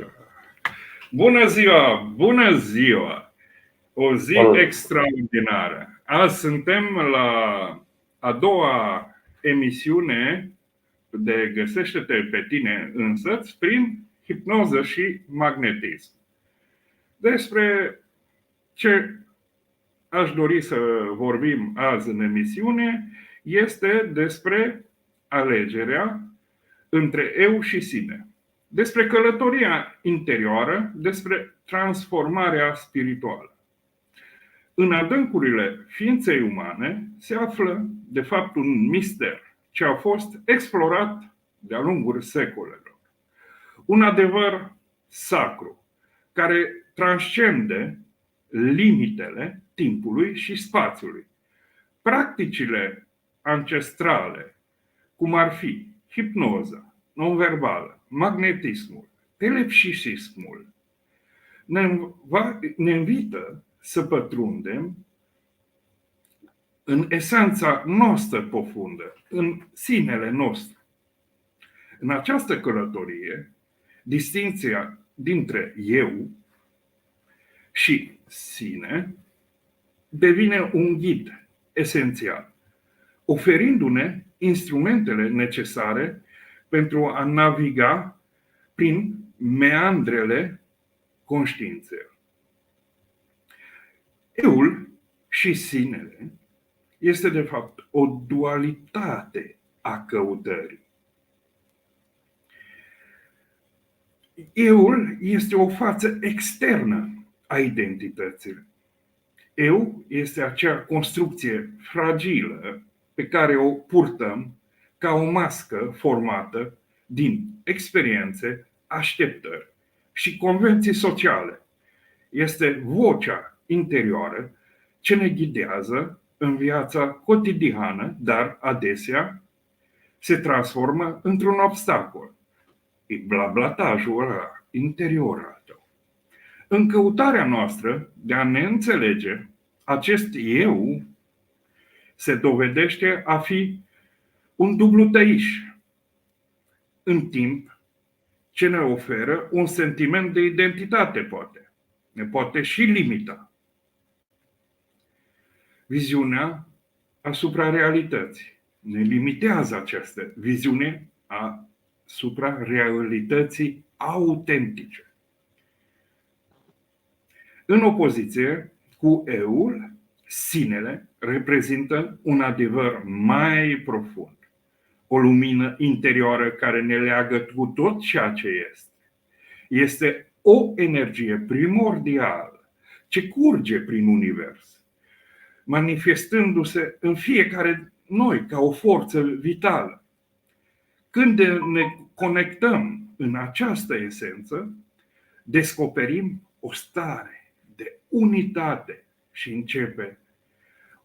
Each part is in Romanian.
Așa. Bună ziua! Bună ziua! O zi extraordinară. Azi suntem la a doua emisiune de Găsește-te pe tine însăți prin hipnoză și magnetism. Despre ce aș dori să vorbim azi în emisiune este despre alegerea între eu și sine. Despre călătoria interioară, despre transformarea spirituală. În adâncurile ființei umane se află, de fapt, un mister ce a fost explorat de-a lungul secolelor. Un adevăr sacru, care transcende limitele timpului și spațiului. Practicile ancestrale, cum ar fi hipnoza non-verbală, magnetismul, telepsisismul, ne invită să pătrundem în esența noastră profundă, în sinele nostru. În această călătorie, distinția dintre eu și sine devine un ghid esențial, oferindu-ne instrumentele necesare pentru a naviga prin meandrele conștiinței. Eul și sinele este de fapt o dualitate a căutării. Eul este o față externă a identității. Eu este acea construcție fragilă pe care o purtăm ca o mască formată din experiențe, așteptări și convenții sociale. Este vocea interioară ce ne ghidează în viața cotidiană, dar adesea se transformă într-un obstacol. E blablatajul ăla interior al tău. În căutarea noastră de a ne înțelege, acest eu se dovedește a fi un dublu tăiș, în timp ce ne oferă un sentiment de identitate, poate. Ne poate și limita. Viziunea asupra realității ne limitează această viziune asupra realității autentice. În opoziție cu eul, sinele reprezintă un adevăr mai profund. O lumină interioară care ne leagă cu tot ceea ce este. Este o energie primordială ce curge prin univers, manifestându-se în fiecare noi ca o forță vitală. Când ne conectăm în această esență, descoperim o stare de unitate și începe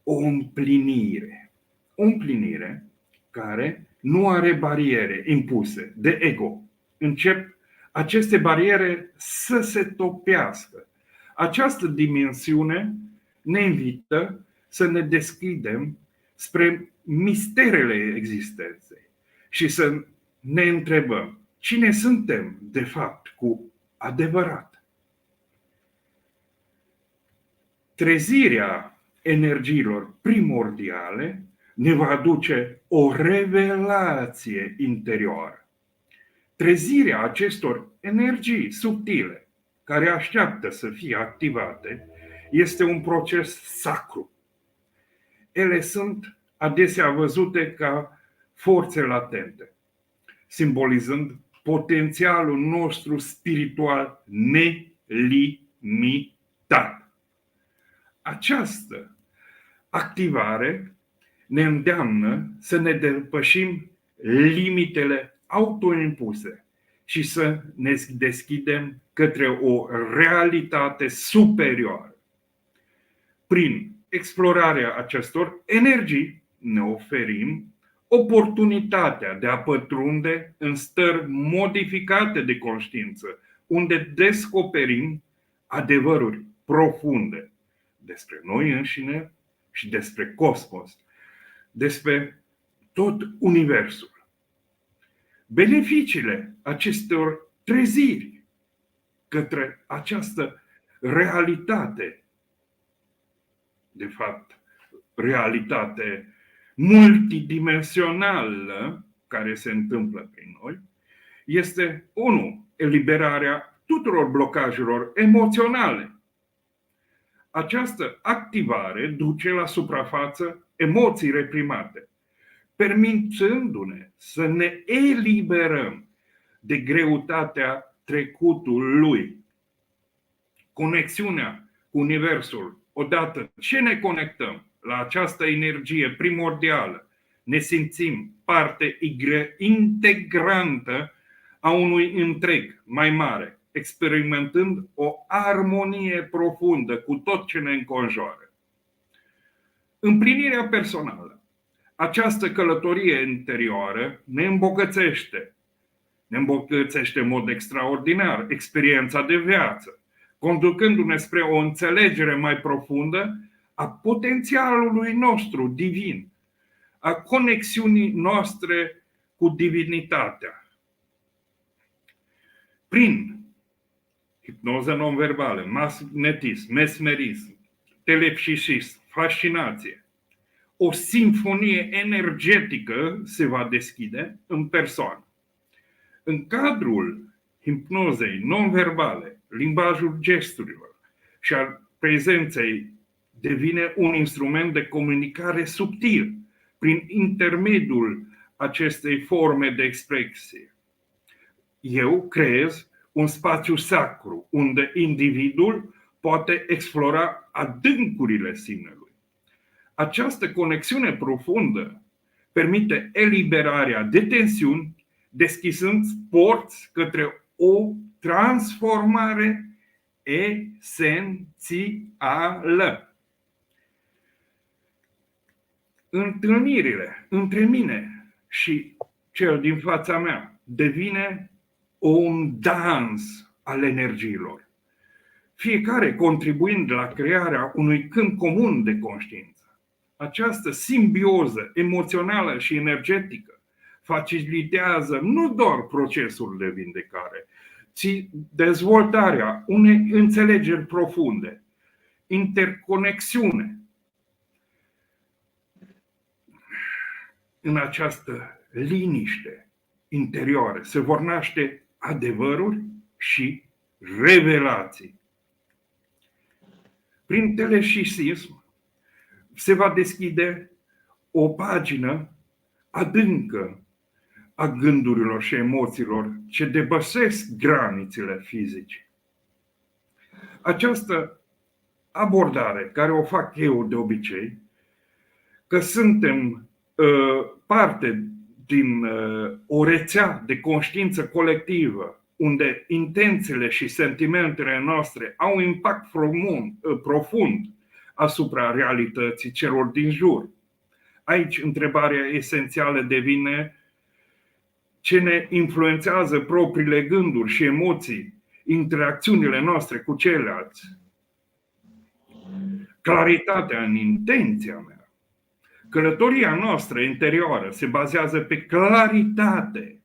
o împlinire. O împlinire care nu are bariere impuse de ego. Încep aceste bariere să se topească. Această dimensiune ne invită să ne deschidem spre misterele existenței și să ne întrebăm cine suntem de fapt cu adevărat. Trezirea energiilor primordiale ne va aduce o revelație interioară. Trezirea acestor energii subtile care așteaptă să fie activate este un proces sacru. Ele sunt adesea văzute ca forțe latente, simbolizând potențialul nostru spiritual nelimitat. Această activare ne îndeamnă să ne depășim limitele autoimpuse și să ne deschidem către o realitate superioară. Prin explorarea acestor energii ne oferim oportunitatea de a pătrunde în stări modificate de conștiință, unde descoperim adevăruri profunde despre noi înșine și despre cosmos, despre tot universul. Beneficiile acestor treziri către această realitate, de fapt, realitate multidimensională care se întâmplă prin noi, este 1. Eliberarea tuturor blocajelor emoționale. Această activare duce la suprafață emoții reprimate, permițându-ne să ne eliberăm de greutatea trecutului. Conexiunea cu Universul, odată ce ne conectăm la această energie primordială, ne simțim parte integrantă a unui întreg mai mare, experimentând o armonie profundă cu tot ce ne înconjoară. Împlinirea personală. Această călătorie interioară ne îmbogățește în mod extraordinar experiența de viață, conducându-ne spre o înțelegere mai profundă a potențialului nostru divin, a conexiunii noastre cu divinitatea. Prin hipnoză non-verbală, magnetism, mesmerism, telepsișism, fascinație, o simfonie energetică se va deschide în persoană. În cadrul hipnozei non-verbale, limbajul gesturilor și al prezenței devine un instrument de comunicare subtil prin intermediul acestei forme de expresie. Eu creez un spațiu sacru unde individul poate explora adâncurile sinelui. Această conexiune profundă permite eliberarea de tensiuni, deschizând porți către o transformare esențială. Întâlnirile între mine și cel din fața mea devine un dans al energiilor, fiecare contribuind la crearea unui câmp comun de conștiință. Această simbioză emoțională și energetică facilitează nu doar procesul de vindecare, ci dezvoltarea unei înțelegeri profunde, interconexiune. În această liniște interioară se vor naște adevăruri și revelații. Prin teleșisism se va deschide o pagină adâncă a gândurilor și emoțiilor ce depășesc granițele fizice. Această abordare, care o fac eu de obicei, că suntem parte din o rețea de conștiință colectivă, unde intențiile și sentimentele noastre au un impact profund asupra realității celor din jur. Aici întrebarea esențială devine: ce ne influențează propriile gânduri și emoții, interacțiunile noastre cu ceilalți? Claritatea în intenția mea. Călătoria noastră interioară se bazează pe claritate.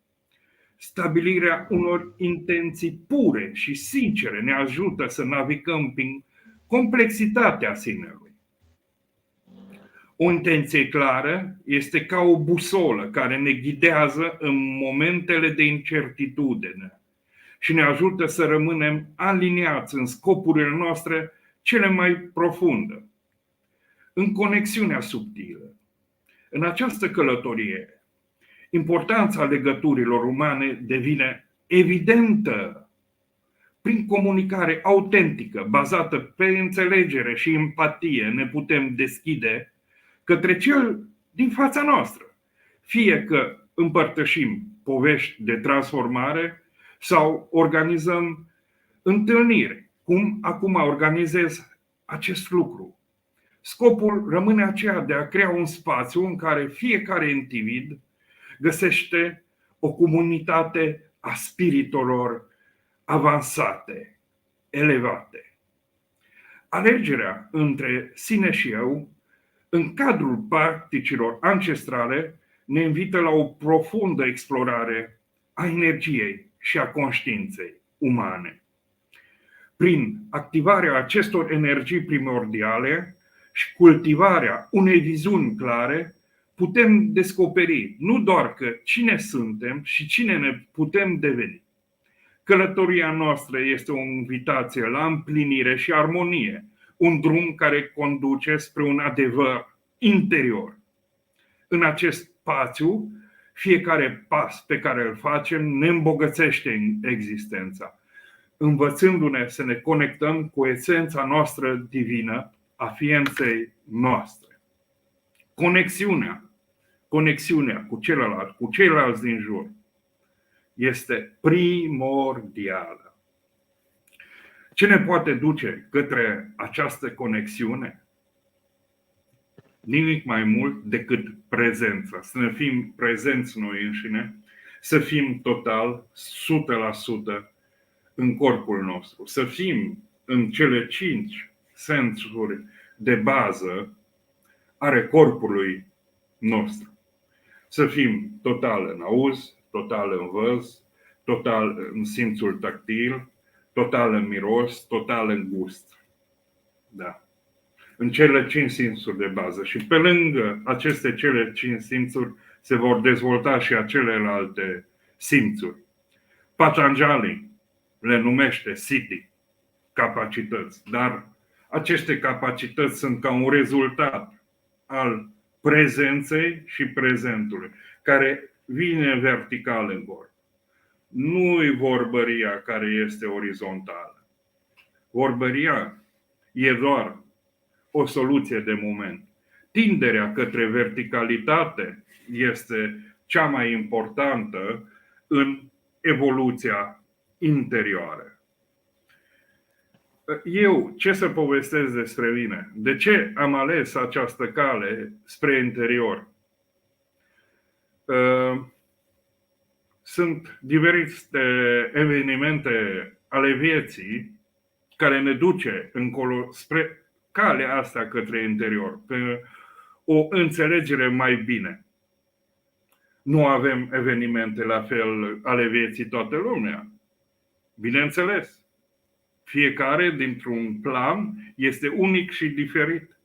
Stabilirea unor intenții pure și sincere ne ajută să navigăm prin complexitatea sinelui. O intenție clară este ca o busolă care ne ghidează în momentele de incertitudine și ne ajută să rămânem aliniați în scopurile noastre cele mai profunde. În conexiunea subtilă. În această călătorie, importanța legăturilor umane devine evidentă. Prin comunicare autentică, bazată pe înțelegere și empatie, ne putem deschide către cel din fața noastră. Fie că împărtășim povești de transformare sau organizăm întâlniri, cum acum organizez acest lucru. Scopul rămâne aceea de a crea un spațiu în care fiecare individ găsește o comunitate a spiritelor avansate, elevate. Alegerea între sine și eu, în cadrul practicilor ancestrale, ne invită la o profundă explorare a energiei și a conștiinței umane. Prin activarea acestor energii primordiale și cultivarea unei viziuni clare, putem descoperi nu doar că cine suntem și cine ne putem deveni. Călătoria noastră este o invitație la împlinire și armonie, un drum care conduce spre un adevăr interior. În acest spațiu, fiecare pas pe care îl facem ne îmbogățește existența, învățându-ne să ne conectăm cu esența noastră divină a ființei noastre. Conexiunea cu celălalt, cu ceilalți din jur, este primordială. Ce ne poate duce către această conexiune? Nimic mai mult decât prezența. Să ne fim prezenți noi înșine, să fim total, 100% în corpul nostru, să fim în cele 5 sensuri de bază ale corpului nostru. Să fim total în auz, total în văz, total în simțul tactil, total în miros, total în gust. Da. În cele 5 simțuri de bază. Și pe lângă aceste cele 5 simțuri se vor dezvolta și celelalte simțuri. Patanjali le numește siddhi, capacități, dar aceste capacități sunt ca un rezultat al prezenței și prezentului, care vine vertical în corp. Nu-i vorbăria care este orizontală. Vorbăria e doar o soluție de moment. Tinderea către verticalitate este cea mai importantă în evoluția interioară. Eu ce să povestesc despre mine? De ce am ales această cale spre interior? Sunt diferite evenimente ale vieții care ne duce încolo spre calea asta către interior, pe o înțelegere mai bine. Nu avem evenimente la fel ale vieții toată lumea. Bineînțeles, fiecare dintr-un plan este unic și diferit.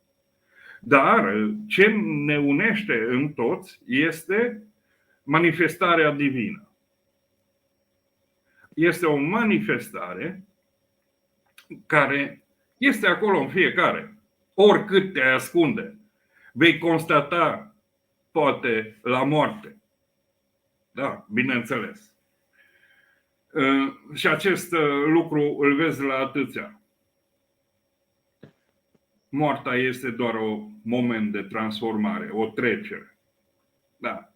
Dar ce ne unește în toți este manifestarea divină. Este o manifestare care este acolo în fiecare. Oricât te ascunde, vei constata poate la moarte. Da, bineînțeles. Și acest lucru îl vezi la atâția. Moartea este doar un moment de transformare, o trecere. Da.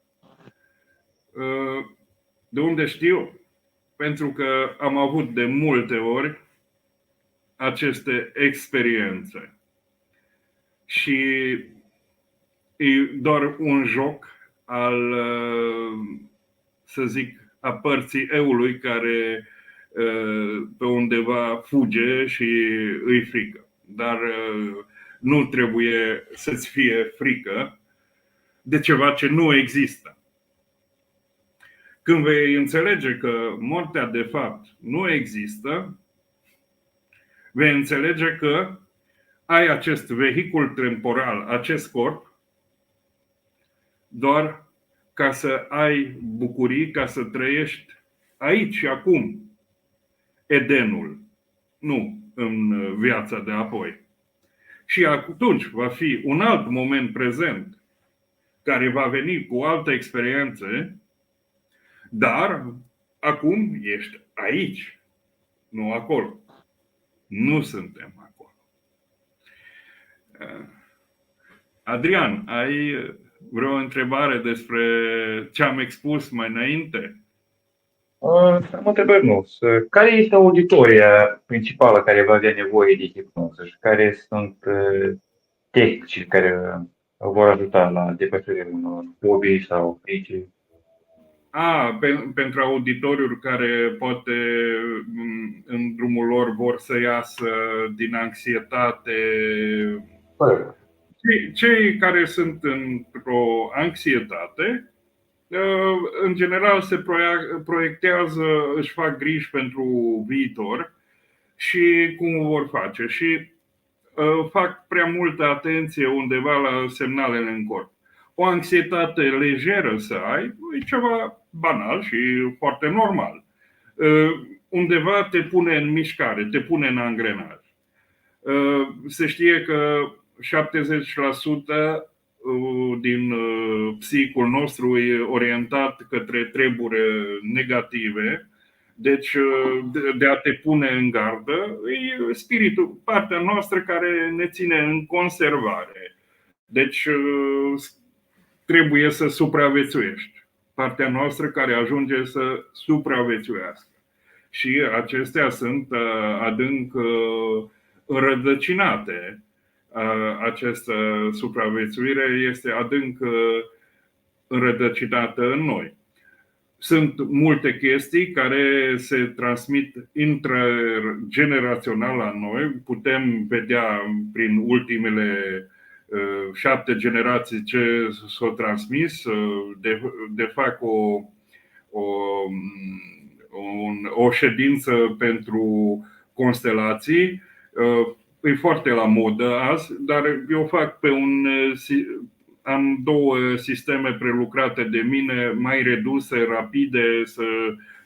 De unde știu? Pentru că am avut de multe ori aceste experiențe. Și e doar un joc al, să zic, a părții eului care pe undeva fuge și îi frică. Dar nu trebuie să-ți fie frică de ceva ce nu există. Când vei înțelege că moartea de fapt nu există, vei înțelege că ai acest vehicul temporal, acest corp, doar ca să ai bucurii, ca să trăiești aici și acum Edenul, nu în viața de apoi. Și atunci va fi un alt moment prezent care va veni cu alte experiențe, dar acum ești aici, nu acolo. Nu suntem acolo. Adrian, ai vreo întrebare despre ce am expus mai înainte? Am întrebări nu. Care este auditoria principală care va avea nevoie de hipnoză și care sunt tehnici care vor ajuta la depășirea unor fobii sau frici? Pentru auditoriul care poate în drumul lor vor să iasă din anxietate. Cei care sunt într-o anxietate, în general se proiectează, își fac griji pentru viitor, și cum o vor face. Și fac prea multă atenție undeva la semnalele în corp. O anxietate lejeră să ai e ceva banal și foarte normal. Undeva te pune în mișcare, te pune în angrenaj. Se știe că 70% din psihicul nostru e orientat către treburi negative. Deci de a te pune în gardă e spiritul, partea noastră care ne ține în conservare. Deci trebuie să supraviețuiești. Partea noastră care ajunge să supraviețuiască. Și acestea sunt adânc înrădăcinate. Această supraviețuire este adânc înrădăcinată în noi. Sunt multe chestii care se transmit intergenerațional la noi. Putem vedea prin ultimele 7 generații ce s-au transmis. De fapt o ședință pentru constelații. E foarte la modă azi, dar eu fac am 2 sisteme prelucrate de mine, mai reduse, rapide, să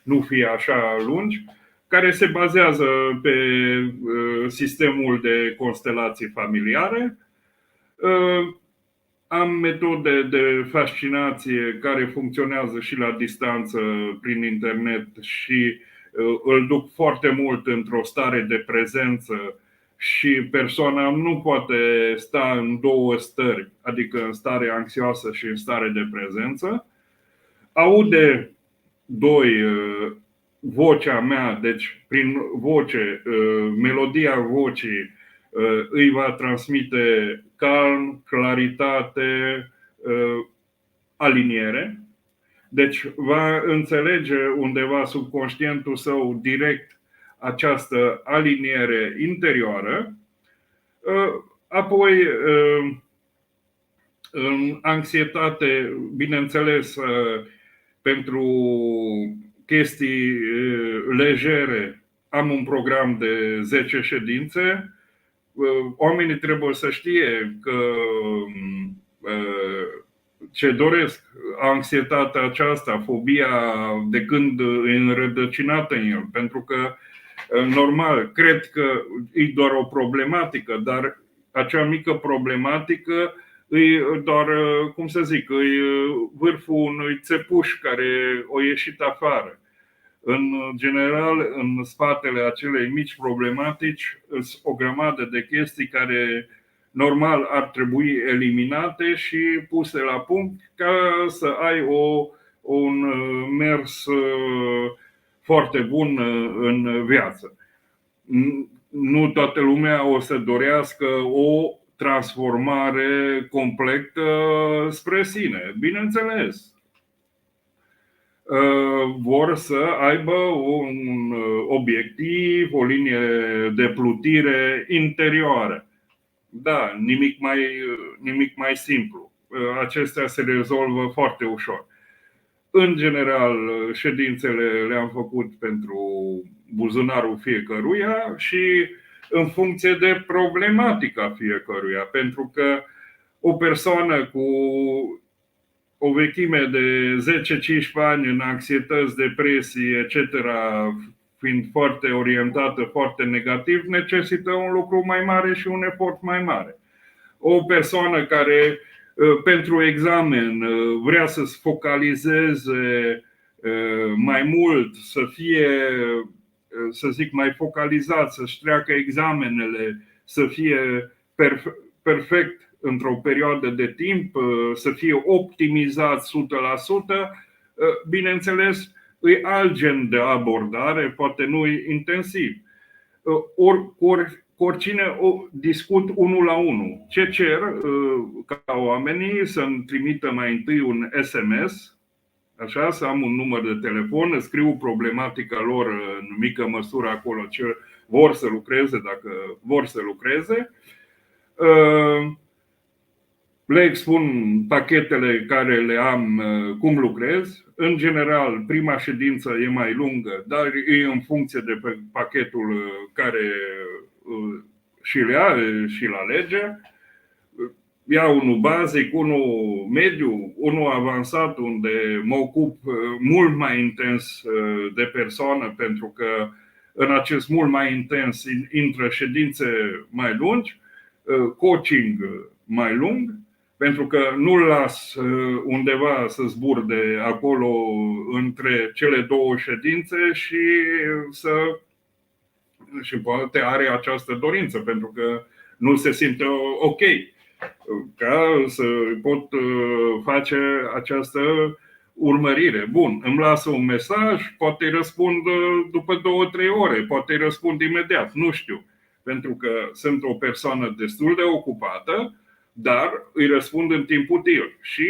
nu fie așa lungi, care se bazează pe sistemul de constelații familiare. Am metode de fascinație care funcționează și la distanță prin internet și îl duc foarte mult într-o stare de prezență și persoana nu poate sta în 2 stări, adică în stare anxioasă și în stare de prezență. Aude 2 vocea mea, deci prin voce, melodia vocii îi va transmite calm, claritate, aliniere. Deci va înțelege undeva subconștientul său direct această aliniere interioară. Apoi, în anxietate, bineînțeles, pentru chestii legere, am un program de 10 ședințe. Oamenii trebuie să știe că ce doresc, anxietatea aceasta, fobia, de când e înrădăcinată în el. Pentru că, normal, cred că e doar o problematică, dar acea mică problematică e doar, cum să zic, e vârful unui țepuș care a ieșit afară. În general, în spatele acelei mici problematici sunt o grămadă de chestii care normal ar trebui eliminate și puse la punct ca să ai un mers foarte bun în viață. Nu toată lumea o să dorească o transformare completă spre sine, bineînțeles. Vor să aibă un obiectiv, o linie de plutire interioară. Da, nimic mai simplu. Acestea se rezolvă foarte ușor. În general, ședințele le-am făcut pentru buzunarul fiecăruia și în funcție de problematica fiecăruia. Pentru că o persoană cu o vechime de 10-15 ani în anxietăți, depresii, etc., fiind foarte orientată, foarte negativ, necesită un lucru mai mare și un efort mai mare. O persoană care pentru examen vrea să se focalizeze mai mult, să fie, să zic, mai focalizat, să-și treacă examenele, să fie perfect într-o perioadă de timp, să fie optimizat 100%, bineînțeles, e alt gen de abordare, poate nu e intensiv. Cu oricine discut 1 la 1. Ce cer ca oamenii să-mi trimită mai întâi un SMS, așa, să am un număr de telefon, îți scriu problematica lor în mică măsură acolo, ce vor să lucreze, dacă vor să lucreze. Le expun pachetele care le am, cum lucrez. în general, prima ședință e mai lungă, dar e în funcție de pachetul care și-l ia și-l alege. Ia unul bazic, unul mediu, unul avansat, unde mă ocup mult mai intens de persoană, pentru că în acest mult mai intens intră ședințe mai lungi, coaching mai lung, pentru că nu-l las undeva să zburde acolo între cele două ședințe și poate are această dorință, pentru că nu se simte ok, ca să pot face această urmărire. Bun, îmi lasă un mesaj, poate îi răspund după 2-3 ore, poate îi răspund imediat, nu știu. Pentru că sunt o persoană destul de ocupată, dar îi răspund în timp util. Și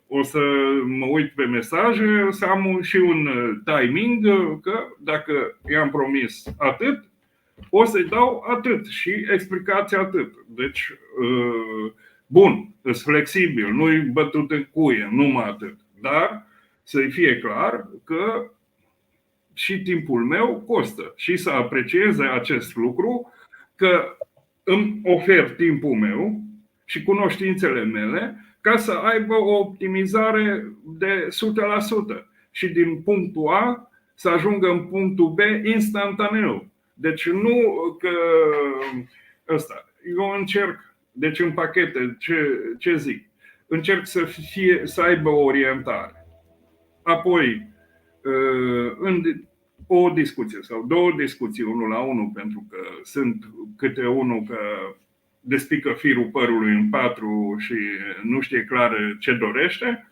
o să mă uit pe mesaje, să am și un timing, că dacă i-am promis atât, o să-i dau atât și explicația atât. Deci, bun, sunt flexibil, nu-i bătut în cuie, numai atât. Dar să-i fie clar că și timpul meu costă și să aprecieze acest lucru, că îmi ofer timpul meu și cunoștințele mele ca să aibă o optimizare de 100% și din punctul A să ajungă în punctul B instantaneu. Deci nu că ăsta. Eu încerc, deci în pachete, ce zic? Încerc să aibă o orientare. Apoi, în o discuție sau două discuții, 1-la-1, pentru că sunt câte unul că despică firul părului în 4 și nu știe clar ce dorește,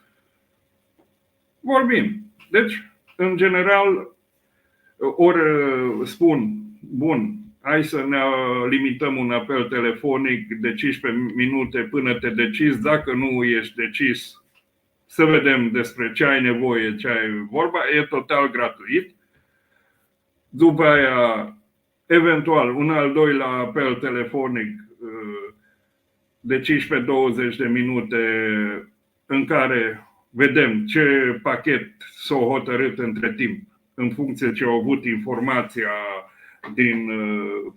vorbim. Deci, în general, ori spun, bun, hai să ne limităm un apel telefonic de 15 minute până te decizi. Dacă nu ești decis, să vedem despre ce ai nevoie, ce ai vorba. E total gratuit. După aia, eventual, un al doilea apel telefonic de 15-20 de minute în care vedem ce pachet s-a hotărât între timp în funcție ce au avut informația din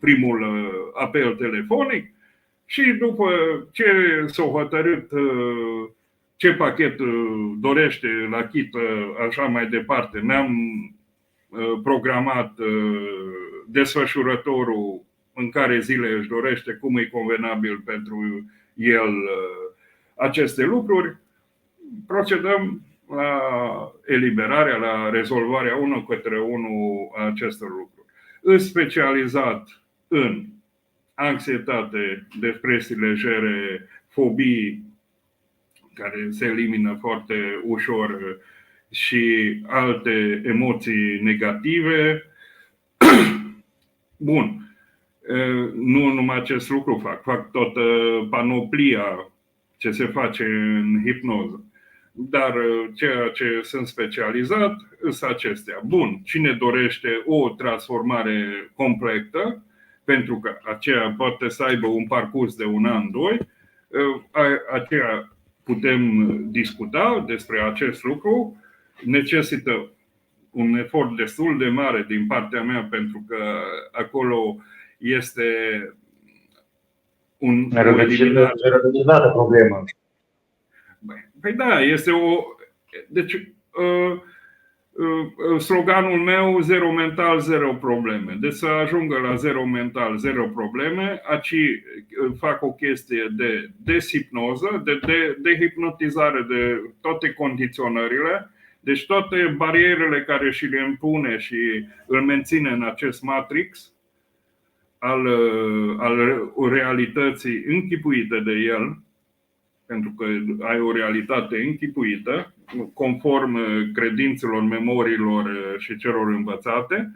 primul apel telefonic și după ce s-a hotărât ce pachet dorește, îl achită, așa mai departe. Ne-am programat desfășurătorul în care zile își dorește, cum e convenabil pentru el aceste lucruri. Procedăm la eliberarea, la rezolvarea unul către unul a acestor lucruri. Îs specializat în anxietate, depresii legere, fobii care se elimină foarte ușor și alte emoții negative. Bun. Nu numai acest lucru fac toată panoplia ce se face în hipnoză. Dar ceea ce sunt specializat sunt acestea. Bun, cine dorește o transformare completă, pentru că aceea poate să aibă un parcurs de 1 an, 2, aceea putem discuta despre acest lucru. Necesită un efort destul de mare din partea mea, pentru că acolo este o rădăcinată problemă. Păi da, este o... Deci, sloganul meu, zero mental, zero probleme. Deci să ajungă la zero mental, zero probleme. Aici fac o chestie de deshipnoză, de hipnotizare, de toate condiționările. Deci toate barierele care și le impune și îl menține în acest matrix al realității închipuite de el, pentru că ai o realitate închipuită, conform credințelor, memoriilor și celor învățate,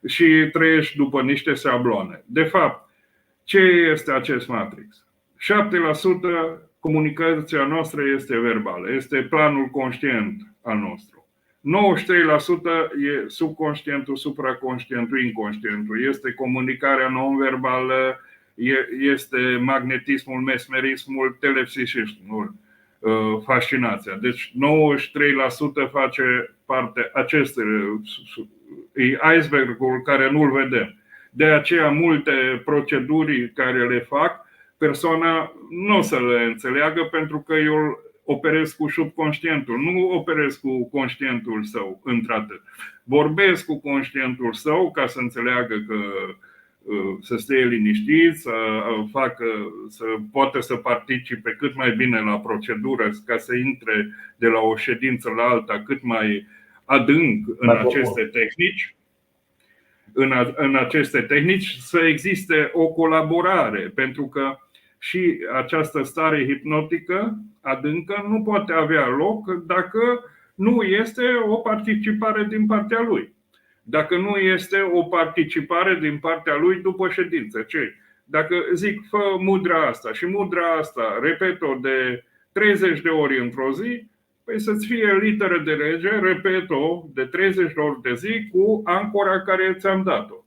și trăiești după niște șabloane. De fapt, ce este acest matrix? 7% comunicația noastră este verbală, este planul conștient al nostru. 93% e subconștientul, supraconștientul, inconștientul. Este comunicarea non-verbală, este magnetismul, mesmerismul, telepsisismul. fascinația. Deci 93% face parte acestei, e icebergul care nu-l vedem. De aceea multe proceduri care le fac, persoana nu o să le înțeleagă pentru că eu operez cu subconștientul, nu operez cu conștientul său într-atât. Vorbesc cu conștientul său ca să înțeleagă că să stea liniștit, să poată să participe cât mai bine la procedură, ca să intre de la o ședință la alta cât mai adânc în aceste tehnici. În aceste tehnici să existe o colaborare, pentru că și această stare hipnotică adâncă nu poate avea loc dacă nu este o participare din partea lui. Dacă nu este o participare din partea lui după ședință. Ce? Dacă zic, fă mudra asta și mudra asta, repet-o de 30 de ori într-o zi, păi să-ți fie literă de rege, repet-o de 30 de ori de zi cu ancora care ți-am dat-o.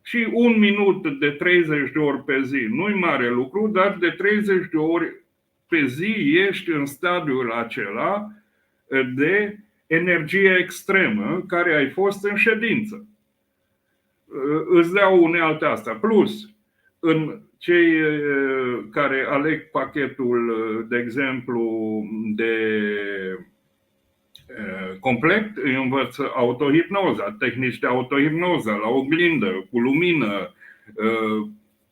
Și 1 minut de 30 de ori pe zi nu-i mare lucru, dar de 30 de ori pe zi ești în stadiul acela de energie extremă care ai fost în ședință. Îți dau unealta asta. Plus, în cei care aleg pachetul, de exemplu, de complet, îi învăț autohipnoza, tehnici de autohipnoză, la oglindă, cu lumină,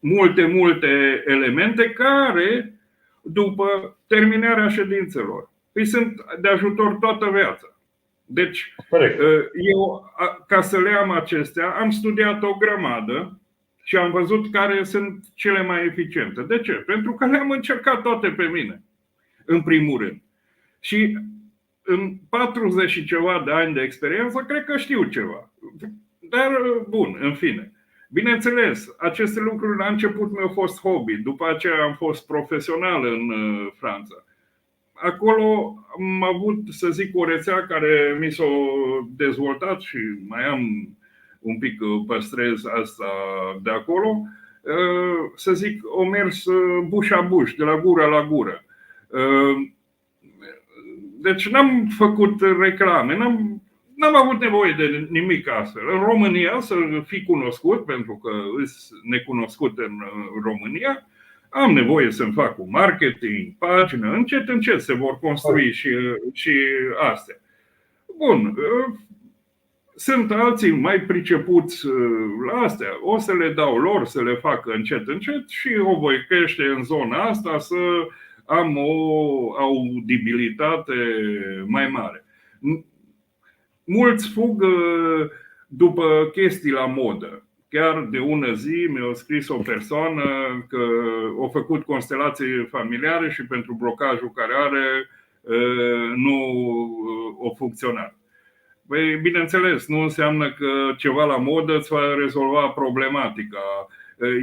multe elemente care, după terminarea ședințelor, îi sunt de ajutor toată viața. Deci, eu, ca să le am acestea, am studiat o grămadă și am văzut care sunt cele mai eficiente. De ce? Pentru că le-am încercat toate pe mine, în primul rând. Și în 40 și ceva de ani de experiență, cred că știu ceva. Dar, bun, în fine. Bineînțeles, aceste lucruri la început mi-au fost hobby. După aceea am fost profesional în Franța. Acolo am avut, să zic, o rețea care mi s-a dezvoltat și mai am un pic, păstrez asta de acolo. Să zic, o mers buș a buș, de la gură la gură. Deci n-am făcut reclame, n-am avut nevoie de nimic astfel. În România să fii cunoscut, pentru că sunt necunoscut în România, am nevoie să-mi fac un marketing, pagină, încet se vor construi și astea. Bun, sunt alții mai pricepuți la astea, o să le dau lor să le facă încet și o voi crește în zona asta să am o audibilitate mai mare. Mulți fug după chestii la modă. Chiar de ună zi mi-a scris o persoană că a făcut constelații familiare și pentru blocajul care are nu a funcționat. Păi, bineînțeles, nu înseamnă că ceva la modă îți va rezolva problematica.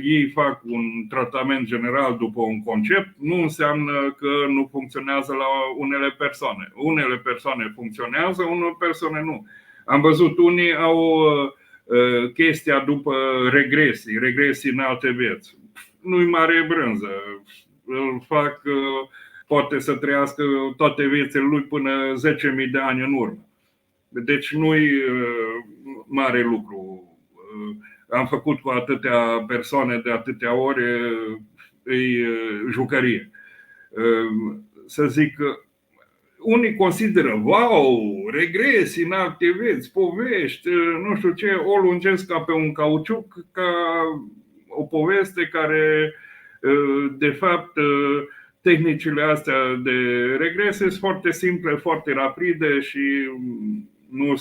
Ei fac un tratament general după un concept, nu înseamnă că nu funcționează la unele persoane. Unele persoane funcționează, unele persoane nu. Am văzut unii au chestia după regresii în alte vieți. Nu-i mare brânză. Îl fac, poate să trăiască toate viețile lui până 10.000 de ani în urmă. Deci nu-i mare lucru. Am făcut cu atâtea persoane de atâtea ori, e jucărie. Să zic, unii consideră, wow, regresii în alte vieți, povești, nu știu ce, o lungesc ca pe un cauciuc, ca o poveste care, de fapt, tehnicile astea de regrese sunt foarte simple, foarte rapide și nu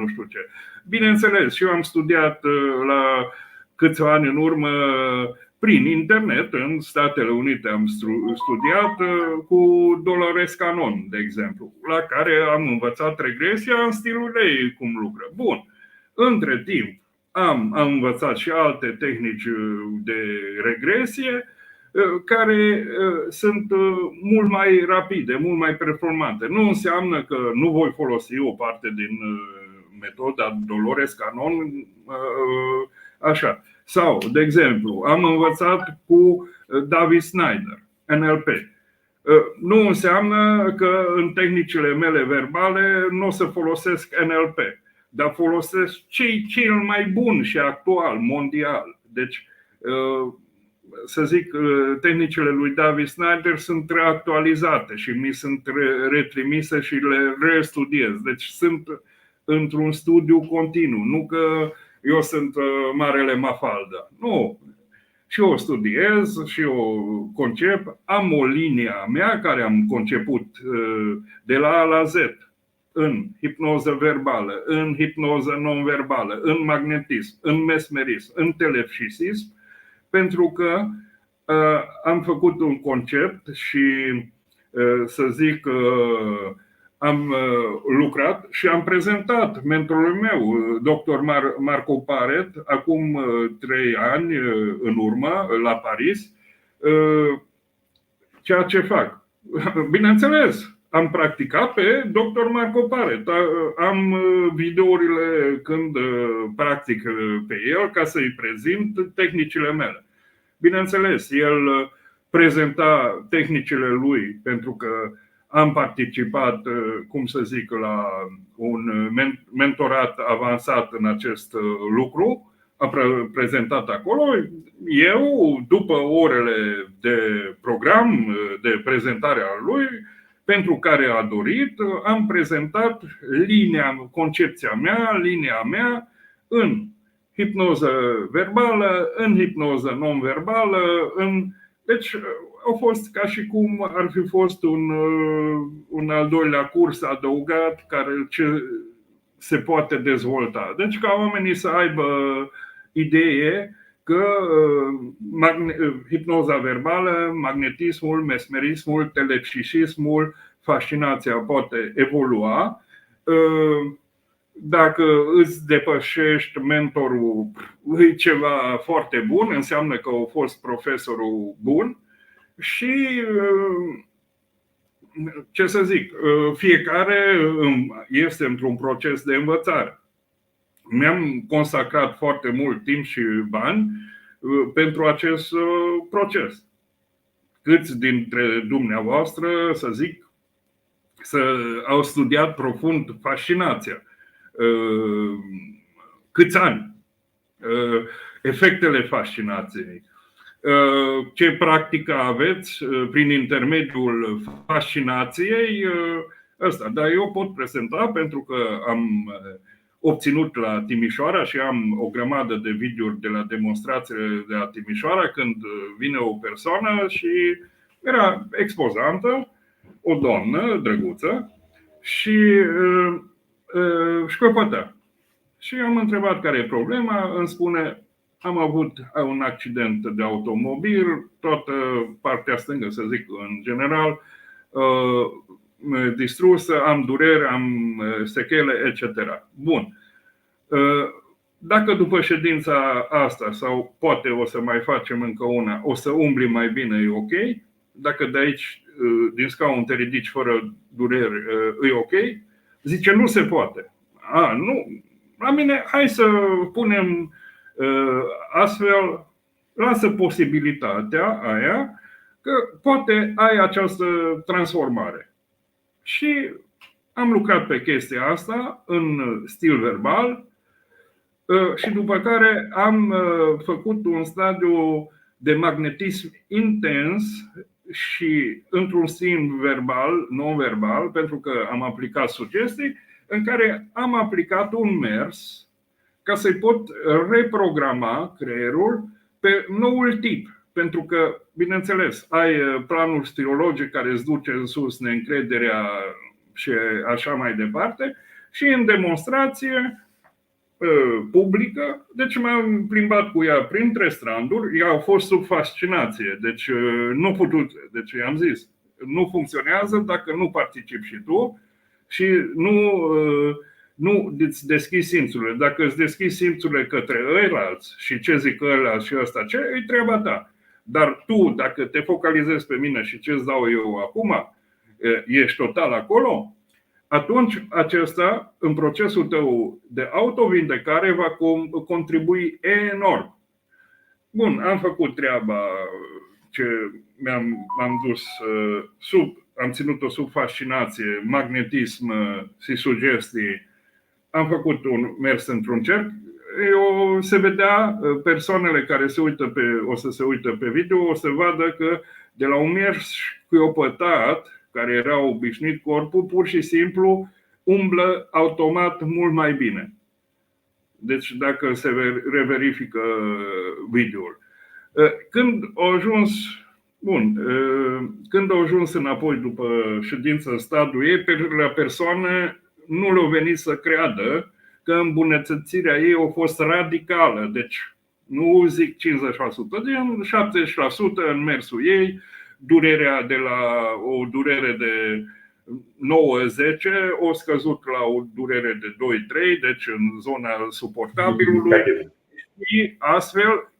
știu ce. Bineînțeles, și eu am studiat la câțiva ani în urmă prin internet, în Statele Unite am studiat cu Dolores Cannon, de exemplu, la care am învățat regresia în stilul ei cum lucră. Bun, între timp am învățat și alte tehnici de regresie care sunt mult mai rapide, mult mai performante. Nu înseamnă că nu voi folosi o parte din metoda Dolores Cannon așa. Sau, de exemplu, am învățat cu David Snyder, NLP. Nu înseamnă că în tehnicile mele verbale nu o să folosesc NLP, dar folosesc cel mai bun și actual, mondial. Deci, să zic, tehnicile lui David Snyder sunt reactualizate și mi sunt retrimise și le restudiez. Deci sunt într-un studiu continuu, nu că eu sunt marele Mafalda. Nu. Și eu studiez și eu concep, am o linie a mea care am conceput de la A la Z în hipnoză verbală, în hipnoză non-verbală, în magnetism, în mesmerism, în telefșisism, pentru că am făcut un concept și să zic am lucrat și am prezentat mentorul meu, dr. Marco Paret, acum 3 ani în urmă, la Paris, ceea ce fac. Bineînțeles, am practicat pe dr. Marco Paret. Am videourile când practic pe el ca să-i prezint tehnicile mele. Bineînțeles, el prezenta tehnicile lui pentru că am participat, cum să zic, la un mentorat avansat în acest lucru. A prezentat acolo. Eu, după orele de program, de prezentare a lui, pentru care a dorit, am prezentat concepția mea, linia mea în hipnoză verbală, în hipnoză non-verbală, deci au fost ca și cum ar fi fost un al doilea curs adăugat care se poate dezvolta. Deci ca oamenii să aibă idee că hipnoza verbală, magnetismul, mesmerismul, telepsihismul, fascinația poate evolua. Dacă îți depășești mentorul, e ceva foarte bun, înseamnă că a fost profesorul bun. Și ce să zic, fiecare este într-un proces de învățare. Mi-am consacrat foarte mult timp și bani pentru acest proces. Câți dintre dumneavoastră, să zic, au studiat profund fascinația? Câți ani? Efectele fascinației? Ce practică aveți prin intermediul fascinației? Asta. Dar eu pot prezenta pentru că am obținut la Timișoara și am o grămadă de videouri de la demonstrațiile de la Timișoara când vine o persoană și era expozantă, o doamnă drăguță și șcăpătea. Și am întrebat care e problema, îmi spune: am avut un accident de automobil, toată partea stângă, să zic, în general, distrusă, am dureri, am sechele, etc. Bun. Dacă după ședința asta, sau poate o să mai facem încă una, o să umbli mai bine, e ok? Dacă de aici, din scaun, te ridici fără dureri, e ok? Zice: nu se poate. Nu. La mine, hai să punem astfel, lasă posibilitatea aia că poate ai această transformare. Și am lucrat pe chestia asta în stil verbal și după care am făcut un stadiu de magnetism intens și într-un stil verbal, non-verbal, pentru că am aplicat sugestii, în care am aplicat un mers ca să-i pot reprograma creierul pe noul tip. Pentru că, bineînțeles, ai planul stilologic care îți duce în sus neîncrederea și așa mai departe. Și în demonstrație publică, deci m-am plimbat cu ea printre stranduri. Ea a fost sub fascinație, deci nu putut, deci i-am zis: nu funcționează dacă nu participi și tu și nu îți deschizi simțurile. Dacă îți deschizi simțurile către ăilalți și ce zic ăilalți și ăsta ce, e treaba ta. Dar tu, dacă te focalizezi pe mine și ce îți dau eu acum, ești total acolo, atunci acesta, în procesul tău de autovindecare, va contribui enorm. Bun, am făcut treaba ce m-am dus am ținut-o sub fascinație, magnetism și sugestii. Am făcut un mers într-un cerc. Se vedea persoanele care o să se uită pe video, o să vadă că de la un mers căpătat, care era obișnuit corpul, pur și simplu umblă automat mult mai bine. Deci dacă se reverifică videoul. Când au ajuns înapoi după ședința stadiului, la persoane nu le-au venit să creadă că îmbunătățirea ei a fost radicală. Deci nu zic 50%, de 70% în mersul ei, durerea de la o durere de 9-10 o scăzut la o durere de 2-3, deci în zona suportabilului. Și astfel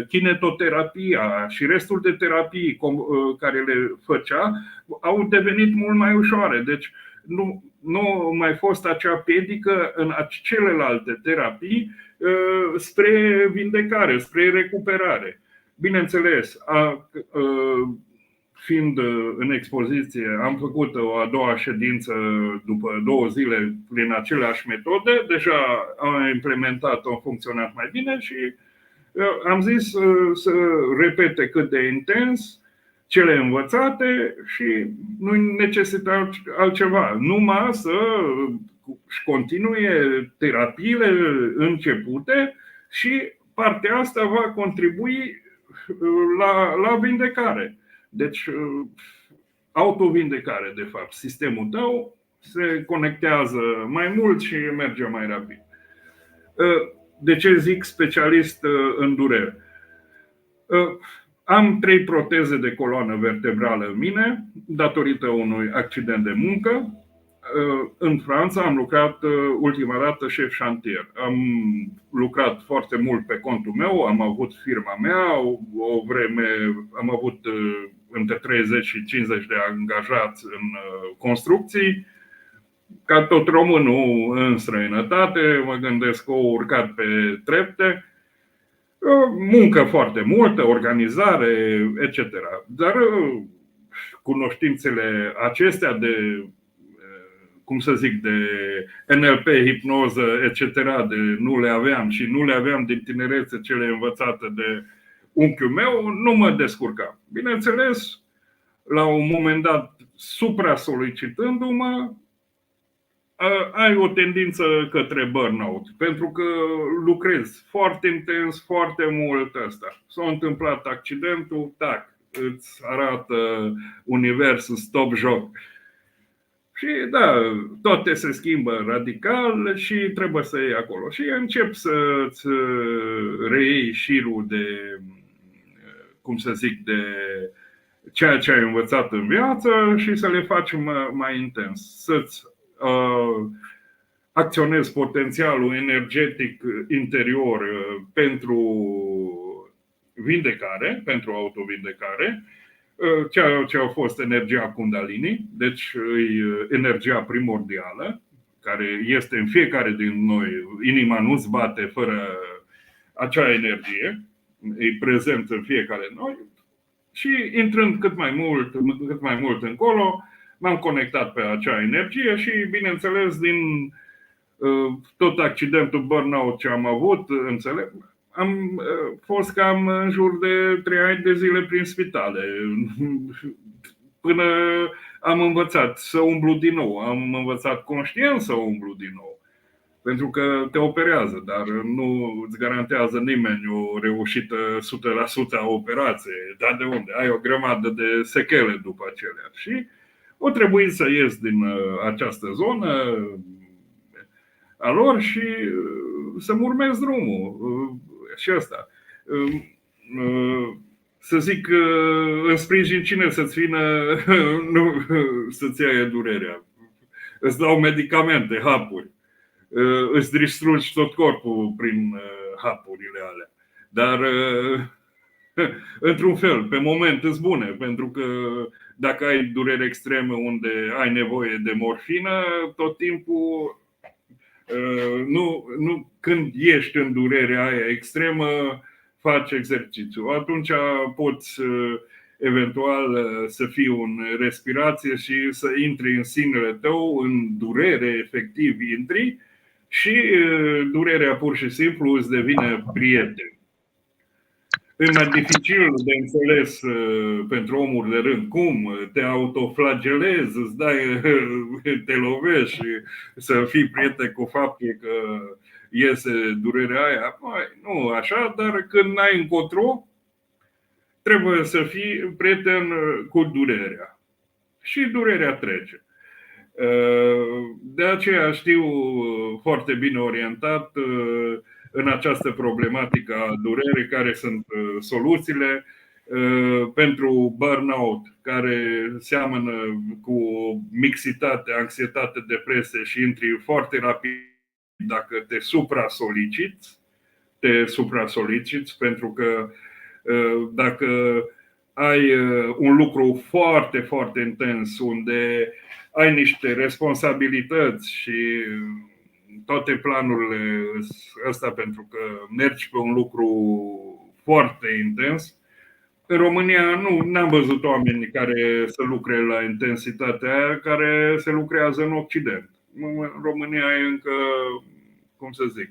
kinetoterapia și restul de terapii care le făcea au devenit mult mai ușoare. Deci nu mai fost acea piedică în celelalte terapii spre vindecare, spre recuperare. Bineînțeles, fiind în expoziție, am făcut o a doua ședință după 2 zile prin aceleași metode. Deja am implementat, au funcționat mai bine și am zis să repete cât de intens cele învățate și nu necesită altceva. Numai să-și continue terapiile începute și partea asta va contribui la vindecare. Deci, autovindecare, de fapt. Sistemul tău se conectează mai mult și merge mai rapid. De ce zic specialist în durere? Am 3 proteze de coloană vertebrală în mine, datorită unui accident de muncă. În Franța am lucrat ultima dată șef șantier. Am lucrat foarte mult pe contul meu, am avut firma mea, o vreme am avut între 30 și 50 de angajați în construcții. Ca tot românul în străinătate, mă gândesc că au urcat pe trepte. Muncă foarte multă, organizare, etc. Dar cunoștințele acestea de, de NLP, hipnoză, etc. Nu le aveam și nu le aveam din tinerețe cele învățate de unchiul meu, nu mă descurcam. Bineînțeles, la un moment dat, supra-solicitându-mă, ai o tendință către burnout, pentru că lucrezi foarte intens, foarte mult asta. S-a întâmplat accidentul, tac, îți arată universul stop joc. Și da, toate se schimbă radical și trebuie să iei acolo. Și încep să-ți reiei șirul de, de ceea ce ai învățat în viață și să le faci mai intens. Să-ți acționezi potențialul energetic interior pentru vindecare, pentru autovindecare, ceea ce a fost energia Kundalini, deci energia primordială, care este în fiecare din noi. Inima nu-ți bate fără acea energie, e prezent în fiecare din noi. Și intrând cât mai mult încolo, m-am conectat pe acea energie și, bineînțeles, din tot accidentul burnout ce am avut, am fost cam în jur de 3 ani de zile prin spitale, până am învățat să umblu din nou. Am învățat conștient să umblu din nou, pentru că te operează, dar nu îți garantează nimeni o reușită 100% a operației. Dar de unde? Ai o grămadă de sechele după acelea. Și o trebuie să ies din această zonă a lor și să-mi urmez drumul. Și asta. Să zic, în sprijin cine să-ți vină să-ți ia durerea. Îți dau medicamente, hapuri. Îți distrugi tot corpul prin hapurile alea. Dar, într-un fel, pe moment îți bune, pentru că dacă ai durere extremă unde ai nevoie de morfină, tot timpul, când ești în durerea aia extremă, faci exercițiu. Atunci poți eventual să fii în respirație și să intri în sinele tău, în durere, efectiv intri și durerea pur și simplu îți devine prieten. E mai dificil de înțeles pentru omul de rând. Cum? Te autoflagelezi, îți dai, te lovești și să fii prieten cu faptul că iese durerea aia. Nu așa, dar când n-ai încotro, trebuie să fii prieten cu durerea. Și durerea trece. De aceea știu foarte bine orientat în această problematică a durerii care sunt soluțiile pentru burnout, care seamănă cu mixitate, anxietate, depresie și intri foarte rapid dacă te supra-soliciți, pentru că dacă ai un lucru foarte, foarte intens unde ai niște responsabilități și toate planurile ăsta pentru că mergi pe un lucru foarte intens. În România n-am văzut oameni care să lucre la intensitatea aia care se lucrează în Occident. În România e încă, cum să zic,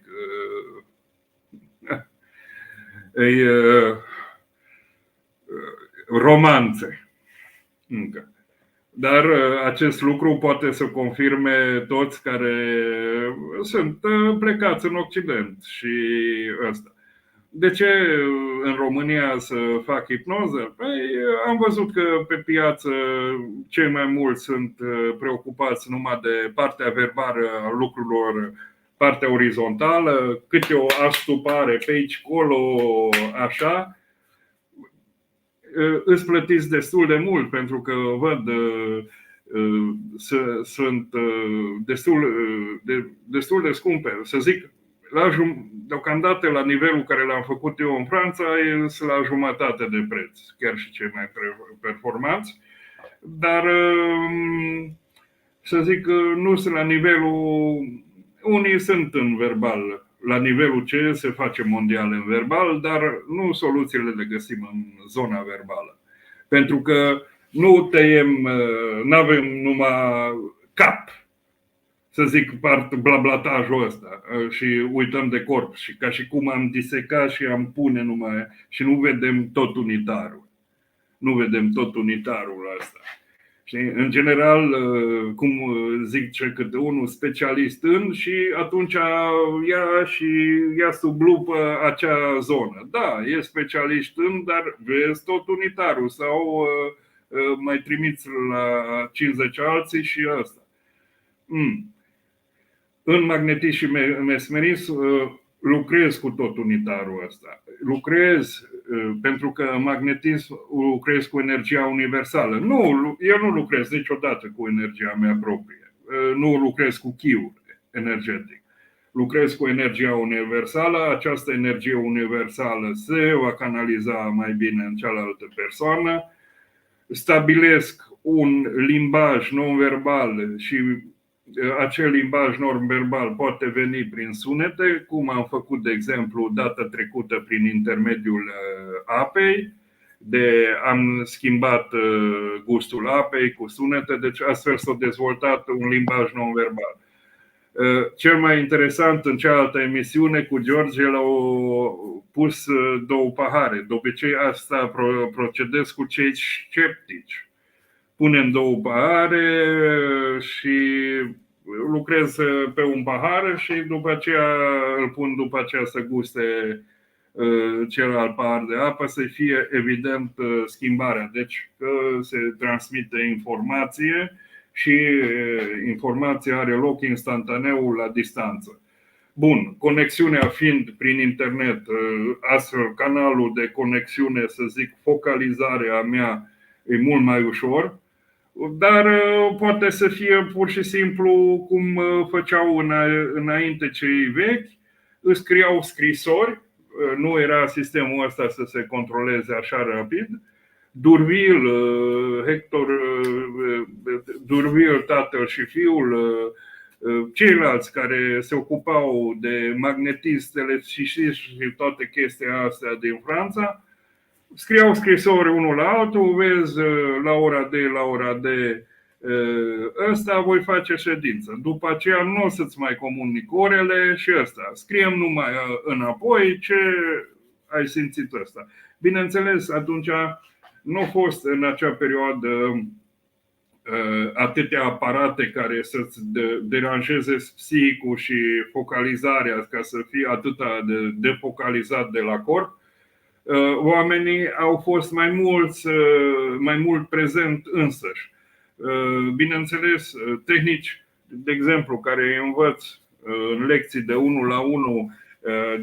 romanțe încă. Dar acest lucru poate să confirme toți care sunt plecați în Occident și ăsta. De ce în România să fac hipnoză? Păi, am văzut că pe piață cei mai mulți sunt preocupați numai de partea verbală a lucrurilor, partea orizontală, câte o astupare pe aici, colo, așa. Îți plătiți destul de mult pentru că văd sunt destul de scumpe. Să zic, deocamdată la nivelul care l-am făcut eu în Franța e la jumătate de preț, chiar și cei mai performanți. Dar să zic, nu sunt la nivelul, unii sunt în verbal, la nivelul ce se face mondial în verbal, dar nu soluțiile le găsim în zona verbală. Pentru că nu n-avem numai cap, să zic, blablatajul ăsta și uităm de corp. Și ca și cum am disecat și am pune numai și nu vedem tot unitarul. Nu vedem tot unitarul ăsta. Și în general, cum zice câte unul, specialist în, și atunci ia sub lupă acea zonă. Da, e specialist în, dar vezi tot unitarul sau mai trimiți la 50 alții și ăsta. În magnetism și mesmerism lucrez cu tot unitarul ăsta. Lucrez pentru că în magnetism lucrez cu energia universală. Eu nu lucrez niciodată cu energia mea proprie. Nu lucrez cu chiul energetic. Lucrez cu energia universală. Această energie universală se va canaliza mai bine în cealaltă persoană. Stabilesc un limbaj non-verbal și acel limbaj non-verbal poate veni prin sunete, cum am făcut, de exemplu, data trecută prin intermediul apei, am schimbat gustul apei cu sunete, deci astfel s-a dezvoltat un limbaj non-verbal. Cel mai interesant, în cealaltă emisiune cu George, l-au pus 2 pahare. De obicei asta procedez cu cei sceptici. Punem 2 pahare și lucrez pe un pahar și după aceea îl pun după aceea să guste celălalt pahar de apă, să fie evident schimbarea. Deci că se transmite informație și informația are loc instantaneu la distanță. Bun, conexiunea fiind prin internet, astfel canalul de conexiune, să zic, focalizarea mea e mult mai ușor. Dar poate să fie pur și simplu cum făceau înainte cei vechi, îți scriau scrisori, nu era sistemul ăsta să se controleze așa rapid. Durvil, tatăl și fiul, ceilalți care se ocupau de magnetism, electricist și toate chestia astea din Franța, scriau scrisori unul la altul, vezi, la ora de, la ora de ăsta voi face ședință. După aceea nu o să-ți mai comunic orele și ăsta. Scriem numai înapoi ce ai simțit ăsta. Bineînțeles, atunci nu a fost în acea perioadă atâtea aparate care să-ți deranjeze psihicul și focalizarea ca să fie atâta de defocalizat de la corp. Oamenii au fost mai mult prezent însăși. Bineînțeles, tehnici, de exemplu, care învăț în lecții de 1 la 1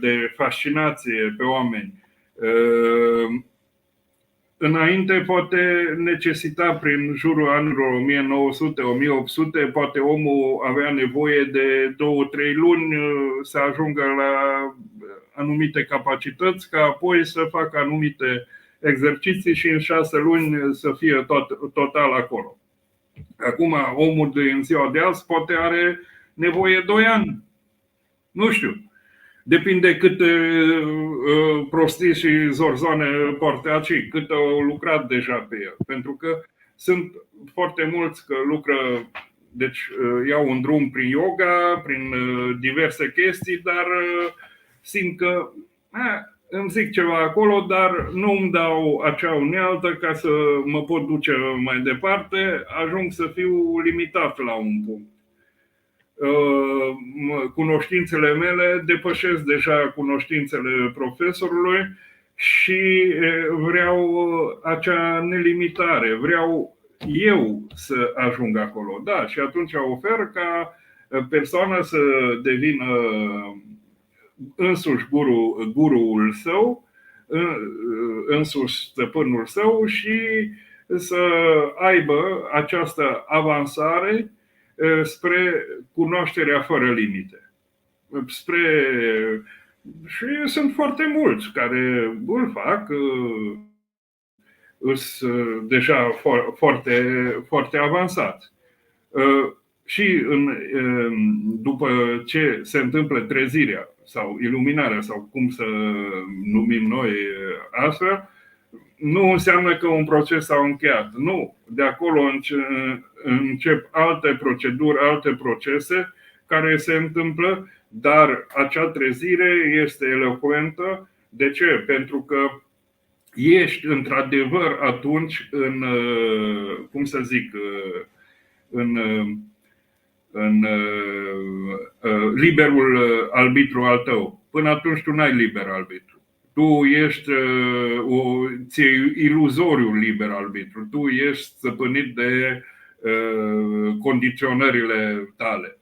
de fascinație pe oameni, înainte poate necesita prin jurul anilor 1900-1800, poate omul avea nevoie de 2-3 luni să ajungă la anumite capacități, ca apoi să facă anumite exerciții și în 6 luni să fie total acolo. Acum omul din ziua de azi poate are nevoie 2 ani. Nu știu. Depinde câte prostii și zorzoane poartă aici, cât au lucrat deja pe el. Pentru că sunt foarte mulți că lucră, deci iau un drum prin yoga, prin diverse chestii, dar simt că îmi zic ceva acolo, dar nu îmi dau acea unealtă ca să mă pot duce mai departe, ajung să fiu limitat la un punct. Cunoștințele mele depășesc deja cunoștințele profesorului și vreau acea nelimitare, vreau eu să ajung acolo. Da, și atunci ofer ca persoana să devină însuși guruul său, însuși stăpânul său și să aibă această avansare spre cunoașterea fără limite. Și sunt foarte mulți care îl fac, sunt deja foarte, foarte avansați. Și după ce se întâmplă trezirea sau iluminarea sau cum să numim noi astfel, nu înseamnă că un proces s-a încheiat. Nu. De acolo încep alte proceduri, alte procese care se întâmplă, dar acea trezire este elocuentă. De ce? Pentru că ești într-adevăr atunci în, cum să zic, în liberul arbitru al tău. Până atunci tu n-ai liber arbitru. Tu ești ți-e iluzoriu liber arbitru. Tu ești stăpânit de condiționările tale.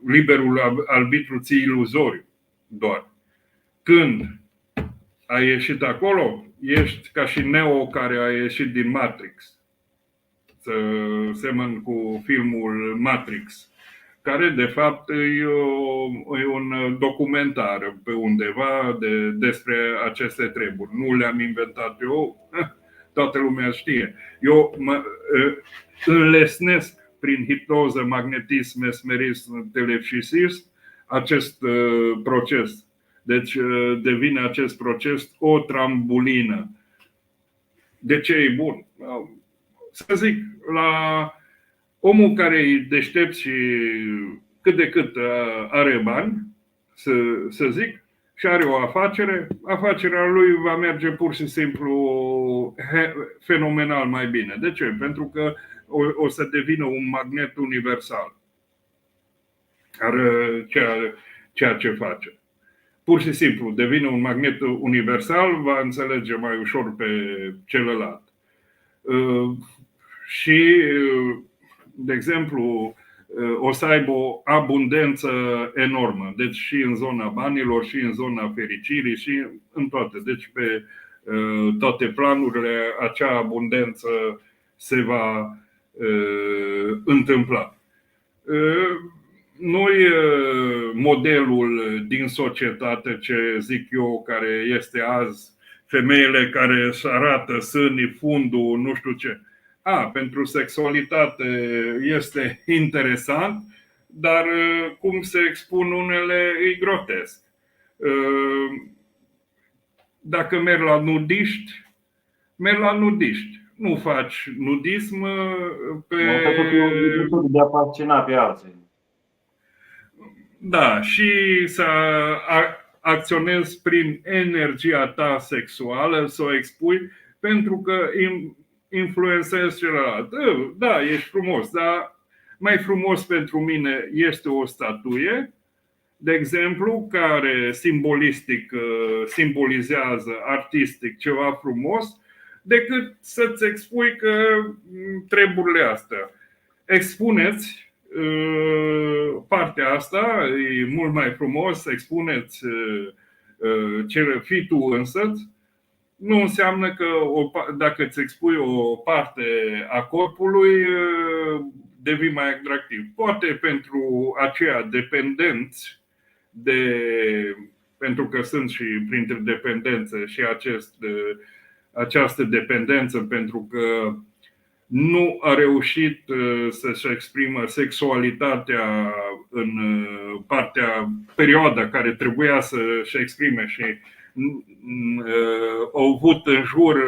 Liberul arbitru ți-e iluzoriu doar. Când ai ieșit acolo, ești ca și Neo care a ieșit din Matrix. Să semăn cu filmul Matrix, care de fapt e un documentar pe undeva despre aceste treburi. Nu le-am inventat eu, toată lumea știe. Eu mă înlesnesc prin hipnoză, magnetism, mesmerism, telepsisism acest proces. Deci devine acest proces o trambulină. De ce e bun? Să zic, la omul care e deștept și cât de cât are bani, să zic, și are o afacere, afacerea lui va merge pur și simplu fenomenal mai bine. De ce? Pentru că o să devină un magnet universal. Ceea ce face. Pur și simplu devine un magnet universal, va înțelege mai ușor pe celălalt. Și, de exemplu, o să aibă o abundență enormă. Deci și în zona banilor, și în zona fericirii, și în toate. Deci pe toate planurile acea abundență se va întâmpla. Nu-i modelul din societate, ce zic eu, care este azi, femeile care își arată sânii, fundul, nu știu ce. Pentru sexualitate este interesant, dar cum se expun unele e grotesc. Dacă merg la nudiști, merg la nudiști. Nu faci nudism pe... Asta tot e o metodă de a fascina pe alții. Da, și să acționezi prin energia ta sexuală, să o expui, pentru că influențezi celălalt. Da, ești frumos, dar mai frumos pentru mine este o statuie, de exemplu, care simbolistic simbolizează artistic ceva frumos, decât să-ți expui că treburile astea. Expuneți partea asta, e mult mai frumos, expuneți ce fii tu însăți. Nu înseamnă că dacă îți expui o parte a corpului, devii mai atractiv. Poate pentru aceia dependenți pentru că sunt și printre dependențe și această dependență, pentru că nu a reușit să-și exprimă sexualitatea în perioada care trebuia să-și exprime și au avut în jur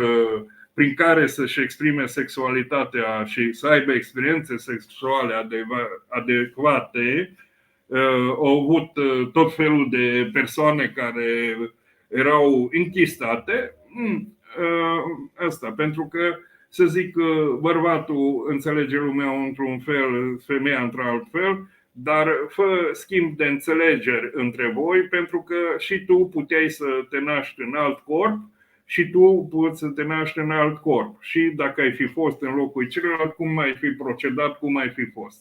prin care să-și exprime sexualitatea și să aibă experiențe sexuale adecvate. Au avut tot felul de persoane care erau închistate. Asta, pentru că, să zic, bărbatul înțelege lumea într-un fel, femeia într-alt fel, dar fă schimb de înțelegeri între voi, pentru că și tu puteai să te naști în alt corp și tu poți să te naști în alt corp. Și dacă ai fi fost în locul celălalt, cum ai fi procedat, cum ai fi fost.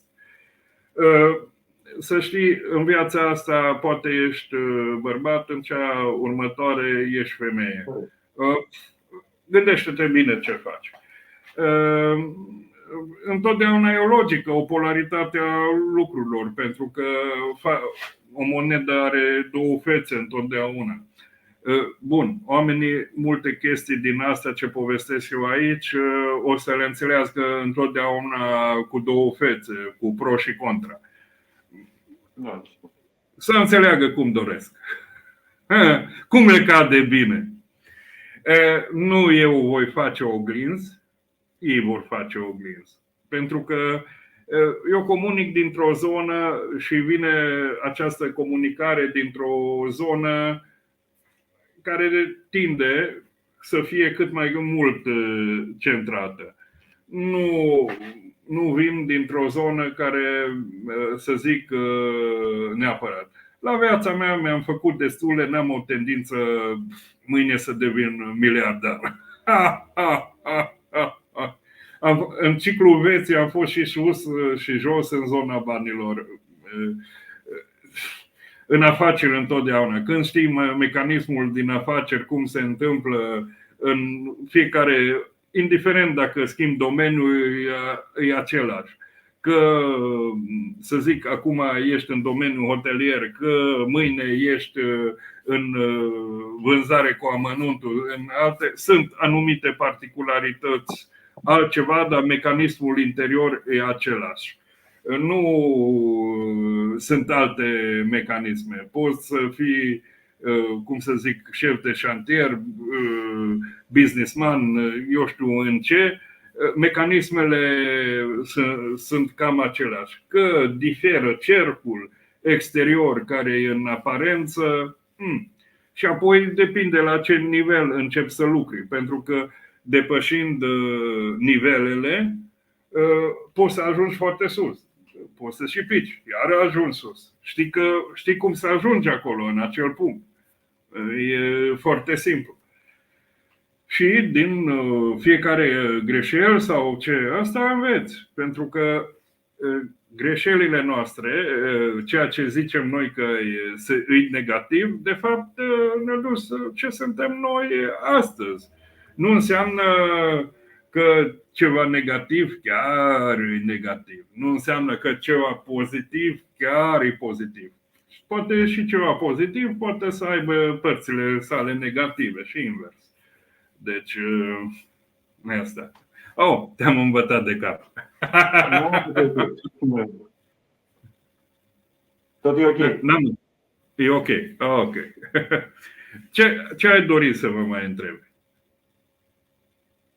Să știi, în viața asta poate ești bărbat, în cea următoare ești femeie. Gândește-te bine ce faci. Întotdeauna e o logică, o polaritate a lucrurilor, pentru că o monedă are două fețe întotdeauna. Bun, oamenii multe chestii din astea ce povestesc eu aici o să le înțeleagă întotdeauna cu două fețe, cu pro și contra. Să înțeleagă cum doresc. Cum le cade bine. Nu eu voi face oglinzi, ei vor face oglinzi. Pentru că eu comunic dintr-o zonă și vine această comunicare dintr-o zonă care tinde să fie cât mai mult centrată. Nu vin dintr-o zonă care, să zic, neapărat. La viața mea mi-am făcut destule, n-am o tendință mâine să devin miliardar. În ciclul vieții am fost și sus și jos în zona banilor. În afaceri întotdeauna. Când știi mecanismul din afaceri, cum se întâmplă în fiecare, indiferent dacă schimbi domeniul, e același. Că, să zic, acum ești în domeniul hotelier, că mâine ești în vânzare cu amănuntul, în alte, sunt anumite particularități altceva, dar mecanismul interior e același. Nu sunt alte mecanisme. Poți să fii, cum să zic, șef de șantier, businessman, eu știu în ce. Mecanismele sunt cam aceleași. Că diferă cercul exterior care e în aparență, și apoi depinde la ce nivel începi să lucri. Pentru că depășind nivelele, poți să ajungi foarte sus. Poți să și pici, iar ajungi sus. Știi cum să ajungi acolo, în acel punct. E foarte simplu. Și din fiecare greșeală sau ce, asta înveți. Pentru că greșelile noastre, ceea ce zicem noi că e negativ, de fapt ne duc ce suntem noi astăzi. Nu înseamnă că ceva negativ chiar e negativ. Nu înseamnă că ceva pozitiv chiar e pozitiv. Poate și ceva pozitiv poate să aibă părțile sale negative și invers. Deci, asta. Te-am învățat de cap. Tot e ok. E ok. Ok. Ce ai dori să vă mai întreb?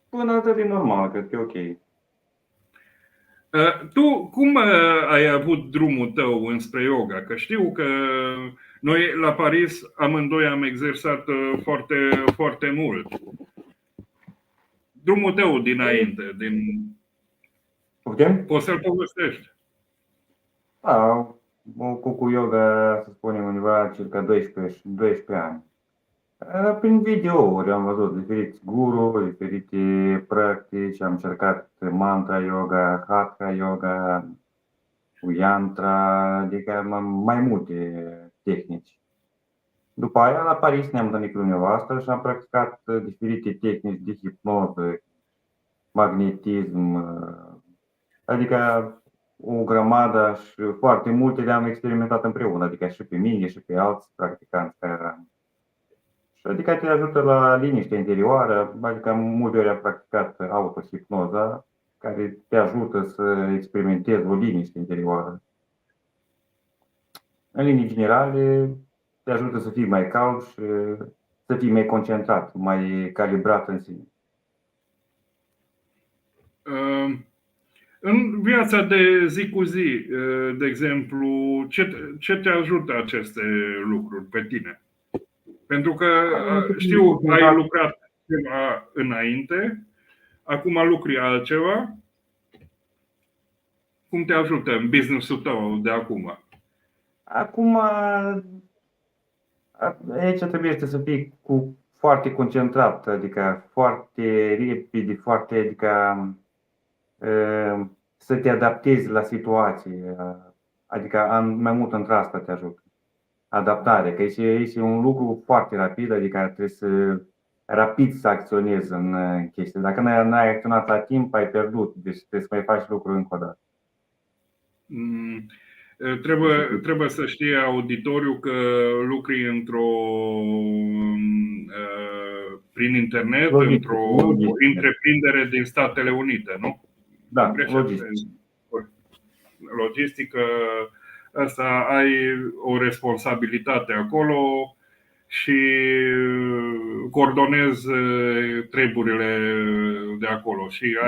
Până atât e normal, cred că e ok. Tu cum ai avut drumul tău înspre yoga? Că știu că noi la Paris amândoi am exersat foarte, foarte mult. Drumul tău dinainte, Putem? poți să-l povestești? Da, mă ocup cu yoga, să spunem, undeva circa 12 ani. Prin videouri am văzut diferiți guru, diferite practici, am încercat mantra yoga, hatha yoga, yantra, adică mai multe tehnici. După aia, la Paris ne-am întâlnit cu dumneavoastră și am practicat diferite tehnici de hipnoză, magnetism, adică o grămadă și foarte multe le-am experimentat împreună, adică și pe mine și pe alți practicanți care eram. Și adică te ajută la liniște interioară, adică multe ori am practicat autohipnoza, care te ajută să experimentezi o liniște interioară. În linii generale, te ajută să fii mai calm și să fii mai concentrat, mai calibrat în sine. În viața de zi cu zi, de exemplu, ce te ajută aceste lucruri pe tine? Pentru că știu că ai lucrat ceva înainte, acum lucri altceva. Cum te ajută în business-ul tău de acum? Acum, aici trebuie să fii foarte concentrat, adică foarte repede, adică să te adaptezi la situație, adică mai mult între asta te ajută. Adaptare, că este un lucru foarte rapid, adică trebuie rapid să acționezi în chestii. Dacă n-ai acționat la timp, ai pierdut, deci trebuie să mai faci lucruri încă o dată. Trebuie să știe auditoriul că lucri prin internet, într-o întreprindere din Statele Unite, nu? Da, logistică. Asta ai o responsabilitate acolo și coordonezi treburile de acolo și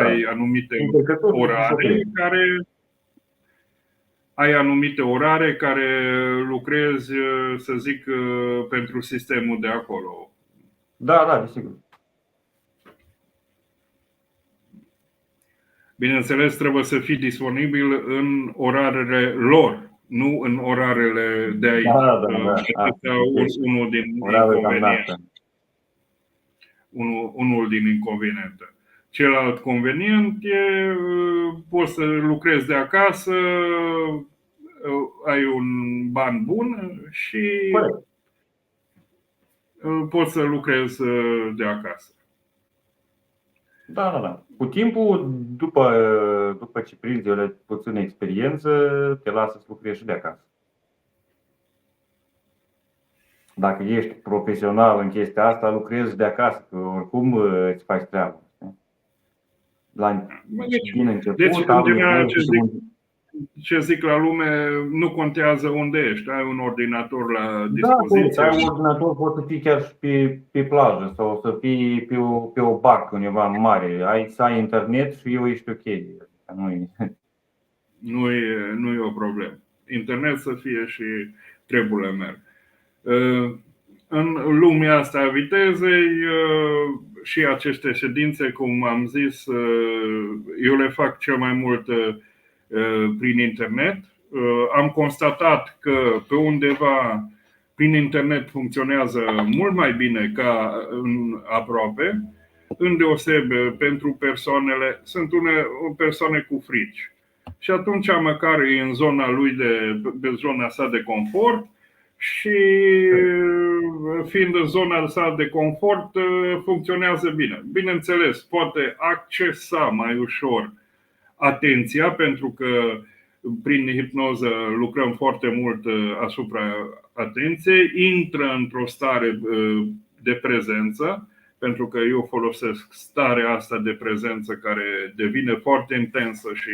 ai anumite orare care lucrezi, să zic, pentru sistemul de acolo. Da, desigur. Bineînțeles, trebuie să fii disponibil în orarele lor, nu în orarele de aici. Unul din inconveniente. Celălalt convenient e poți să lucrezi de acasă, ai un ban bun și poți să lucrezi de acasă. Da. Cu timpul, după ce prinzi o puțină experiență, te lasă să lucrezi și de acasă. Dacă ești profesional în chestia asta, lucrezi de acasă, că oricum îți faci treaba. Din început, deci, în general, ce zic la lume, nu contează unde ești. Ai un ordinator la dispoziție. Da, ai un ordinator, poți să fii chiar și pe plajă sau să fii pe o barcă undeva în mare. Să ai internet și ești ok. Nu e o problemă. Internet să fie și treburile merg. În lumea asta a vitezei și aceste ședințe, cum am zis, eu le fac cel mai mult prin internet. Am constatat că pe undeva prin internet funcționează mult mai bine ca în aproape, îndeosebi pentru sunt persoane cu frici. Și atunci măcar e în zona lui pe zona sa de confort și fiind în zona sa de confort funcționează bine. Bineînțeles, poate accesa mai ușor atenția, pentru că prin hipnoză lucrăm foarte mult asupra atenției, intră într-o stare de prezență, pentru că eu folosesc starea asta de prezență care devine foarte intensă și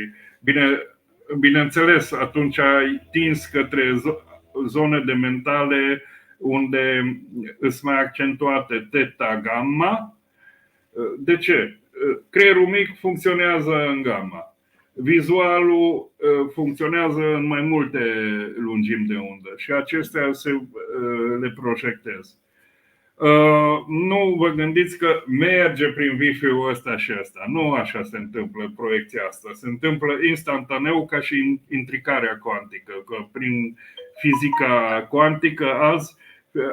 bineînțeles atunci ai tins către zone de mentale unde sunt mai accentuate teta-gamma. De ce? Creierul mic funcționează în gamma. Vizualul funcționează în mai multe lungimi de undă și acestea le proiectez. Nu vă gândiți că merge prin Wi-Fi-ul ăsta și ăsta. Nu așa se întâmplă proiecția asta. Se întâmplă instantaneu ca și intricarea cuantică. Că prin fizica cuantică azi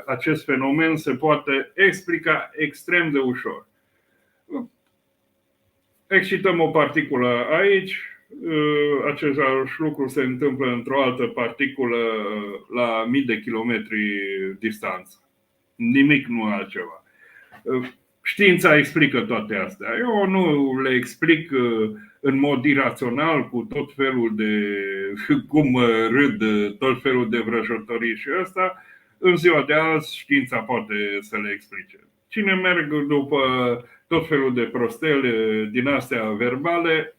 acest fenomen se poate explica extrem de ușor. Excităm o particulă aici, același lucru se întâmplă într-o altă particulă la mii de kilometri distanță. Nimic, nu altceva. Știința explică toate astea. Eu nu le explic în mod irațional cu tot felul de cum râd, tot felul de vrăjătorii și ăsta. În ziua de azi știința poate să le explice. Cine merg după tot felul de prostele din astea verbale,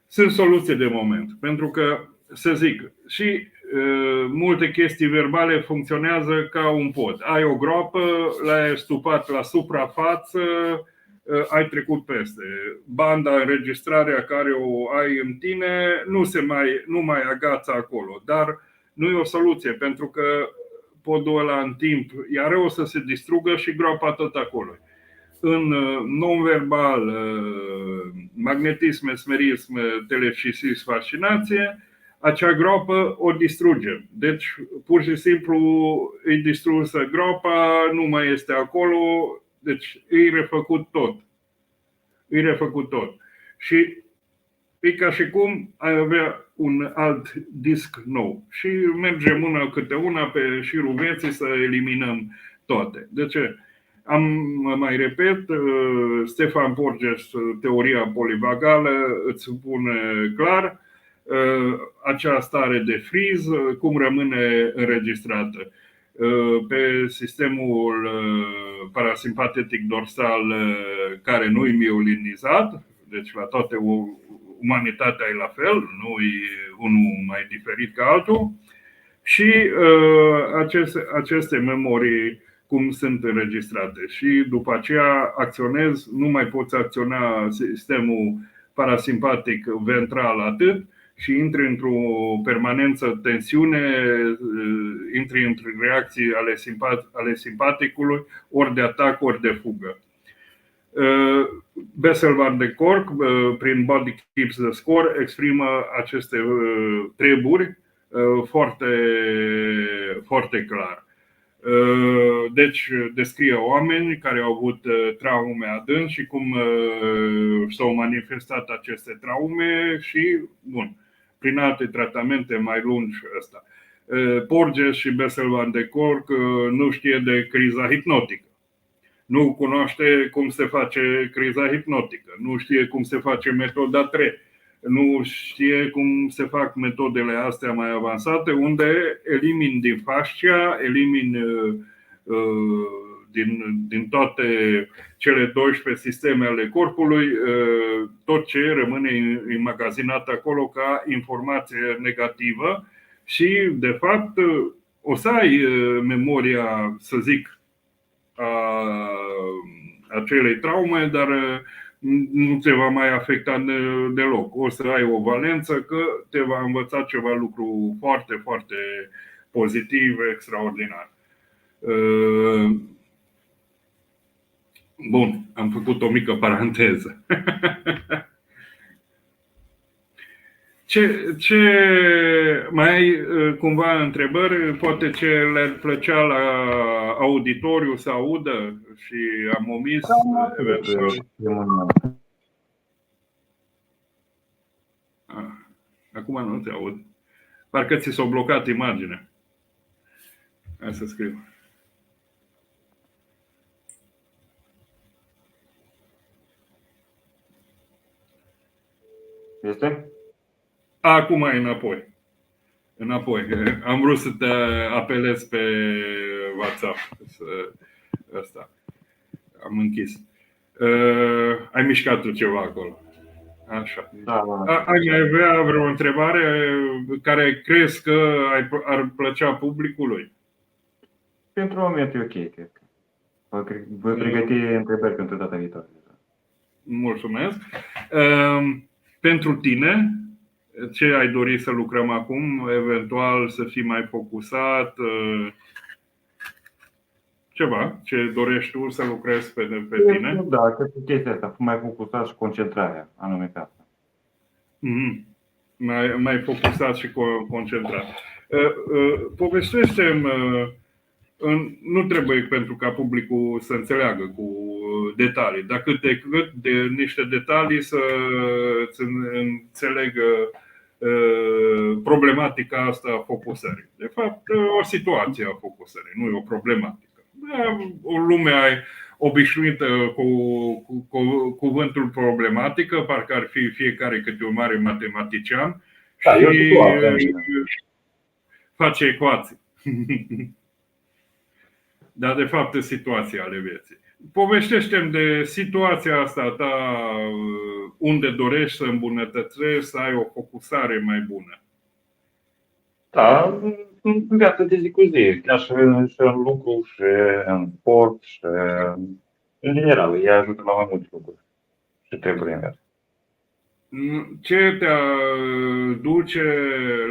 sunt soluții de moment. Pentru că, să zic, și multe chestii verbale funcționează ca un pod. Ai o groapă, l-ai stupat la suprafață, ai trecut peste. Banda, înregistrarea care o ai în tine nu mai agață acolo. Dar nu e o soluție, pentru că podul ăla în timp iar o să se distrugă și groapa tot acolo. În non-verbal, magnetism, mesmerism, telepsisis, fascinație, acea groapă o distrugem. Deci, pur și simplu, e distrusă groapa, nu mai este acolo, deci e refăcut tot. E refăcut tot. Și e ca și cum ai avea un alt disc nou. Și mergem una câte una pe șirul vieții să eliminăm toate. De ce? Mai repet, Stefan Porges, teoria polivagală, îți spune clar acea stare de friz, cum rămâne înregistrată. Pe sistemul parasimpatetic dorsal, care nu e miolinizat, deci la toate umanitatea e la fel, nu e unul mai diferit ca altul. Și aceste memorii cum sunt înregistrate. Și după aceea acționezi, nu mai poți acționa sistemul parasimpatic ventral atât și intri într-o permanență tensiune, intri într reacții ale simpaticului, ori de atac, ori de fugă. Bessel van der Kolk, prin Body Keeps the Score, exprimă aceste treburi foarte, foarte clar. Deci descrie oameni care au avut traume adânci și cum s-au manifestat aceste traume și, bun, prin alte tratamente mai lungi ăsta. Porges și Bessel van der Kolk nu știe de criza hipnotică. Nu cunoaște cum se face criza hipnotică, nu știe cum se face metoda 3, nu știe cum se fac metodele astea mai avansate, unde elimin din fascia, elimin din toate cele 12 sisteme ale corpului tot ce rămâne înmagazinat acolo ca informație negativă și, de fapt, o să ai memoria, să zic, a acelei traume, dar nu te va mai afecta deloc. O să ai o valență că te va învăța ceva lucru foarte, foarte pozitiv, extraordinar. Bun, am făcut o mică paranteză. Ce mai ai cumva întrebări? Poate ce le-ar plăcea la auditoriu să audă și am omis eventual. Acum nu te aud. Parcă ți s-a blocat imaginea. Hai să scriu. Este? Acum e înapoi. Am vrut să te apelez pe WhatsApp. Asta. Am închis. Ai mișcat tu ceva acolo. Așa. Da, Ai mai avea vreo întrebare care crezi că ar plăcea publicului? pentru moment e ok, cred că. Voi pregăti întrebări pentru data viitoare. Mulțumesc. Pentru tine, ce ai dori să lucrăm acum? Eventual să fii mai focusat? Ceva ce dorești tu să lucrezi pe tine? Da, cred că chestia asta, mai focusat și concentrarea, anume pe asta. Mai focusat și concentrat. Povestește-mi, nu trebuie pentru ca publicul să înțeleagă cu detalii, dar cât de niște detalii să înțelegă problematica asta a focusării. De fapt, o situație a focusării, nu e o problematică. O lume obișnuită cu cuvântul problematică, parcă ar fi fiecare câte un mare matematician și face ecuații. Dar de fapt e situația ale vieții. Povestește-mi de situația asta ta unde dorești să îmbunătățești, să ai o focusare mai bună. Da, în viața de zi cu zi, chiar și în lucru, și în sport, și în general, ea ajută la mai multe lucruri și trebuie în viață. Ce te duce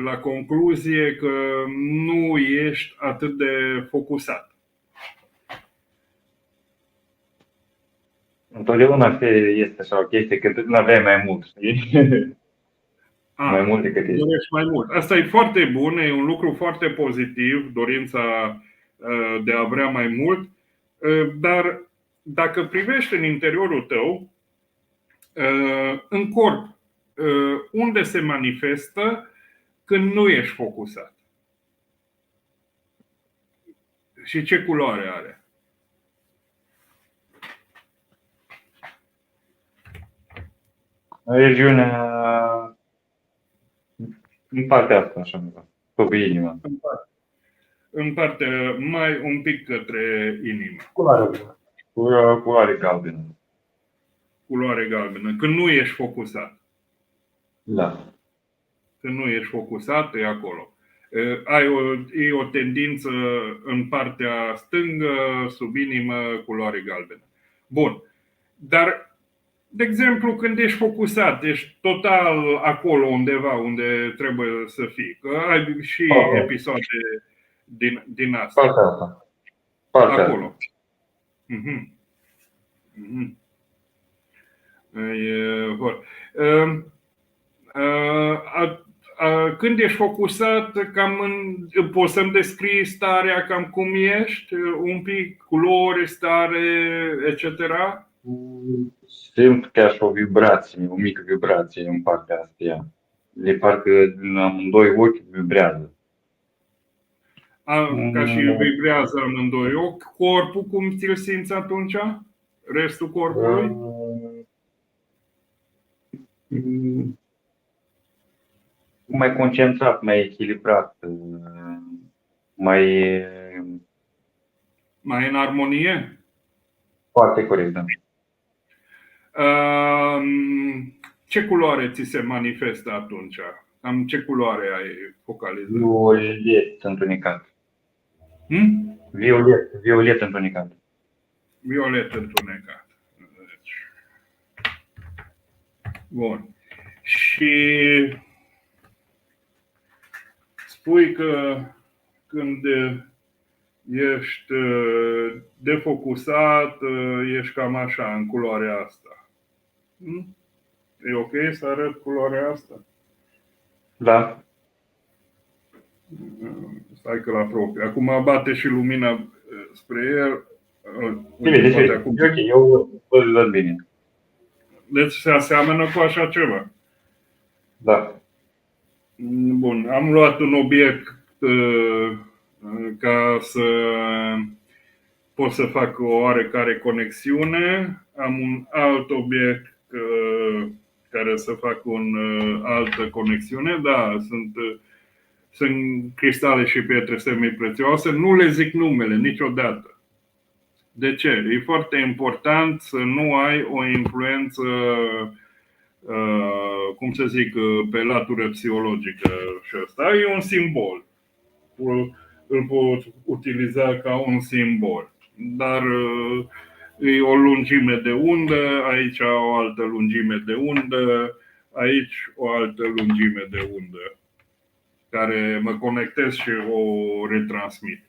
la concluzie că nu ești atât de focusat? Întotdeauna este așa o chestie că nu aveai mai mult, știi? Mai mult decât ești. Mai mult. Asta e foarte bun, e un lucru foarte pozitiv, dorința de a vrea mai mult, dar dacă privești în interiorul tău, în corp, unde se manifestă când nu ești focusat? Și ce culoare are? Regiunea în partea asta, așa ceva, sub inima. În partea mai un pic către inimă. Culoare galbenă. Culoare galbenă. Când nu ești focusat. Da. Când nu ești focusat, e acolo. E o tendință în partea stângă, sub inimă, culoare galbenă. Bun. Dar de exemplu, când ești focusat, ești total acolo undeva unde trebuie să fii. Că ai și episoade din asta. Partea asta. Partea acolo. Când ești focusat, poți să-mi descrii starea, cam cum ești, un pic, culori, stare, etc.? Simt chiar și o vibrație, o mică vibrație în partea asta. De parcă în amândoi ochi vibrează. Ca și vibrează amândoi ochi. Corpul, cum ți-l simți atunci? Restul corpului? Mai concentrat, mai echilibrat, mai în armonie? Foarte corect, da. Ce culoare ți se manifestă atunci? Cam ce culoare ai focalizat? Violet întunecat. Violet întunecat. Violet întunecat. Bun. Și spui că când ești defocusat, ești cam așa, în culoarea asta. E ok să arăt culoarea asta? Da. Stai că l-apropii. Acum bate și lumina spre el. Bine, acum... E ok, eu îl văd bine. Deci se aseamănă cu așa ceva. Da. Bun, am luat un obiect ca să pot să fac o oarecare conexiune. Am un alt obiect care să fac o altă conexiune. Da, sunt cristale și pietre semiprețioase. Nu le zic numele niciodată. De ce? E foarte important să nu ai o influență cum să zic, pe latură psihologică și ăsta, e un simbol. Îl pot utiliza ca un simbol. Dar e o lungime de undă, aici o altă lungime de undă, aici o altă lungime de undă, care mă conectez și o retransmit.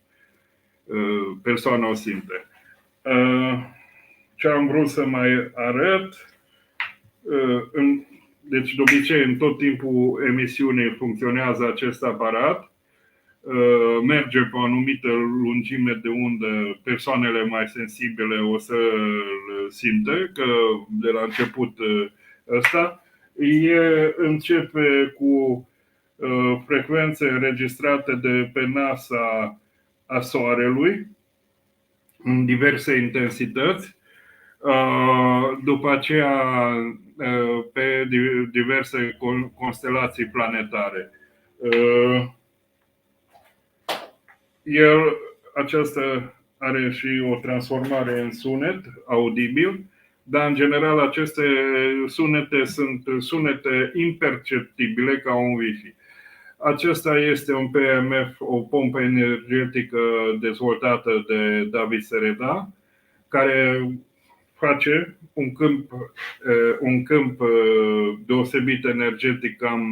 Persoana o simte. Ce am vrut să mai arăt, deci de obicei în tot timpul emisiunii funcționează acest aparat, merge pe o anumită lungime de undă, persoanele mai sensibile o să-l simtă, că de la început ăsta, începe cu frecvențe înregistrate de pe NASA a Soarelui, în diverse intensități, după aceea pe diverse constelații planetare. Aceasta are și o transformare în sunet audibil, dar în general aceste sunete sunt sunete imperceptibile ca un Wi-Fi. Acesta este un PMF, o pompă energetică dezvoltată de David Sereda, care face un câmp deosebit energetic, cam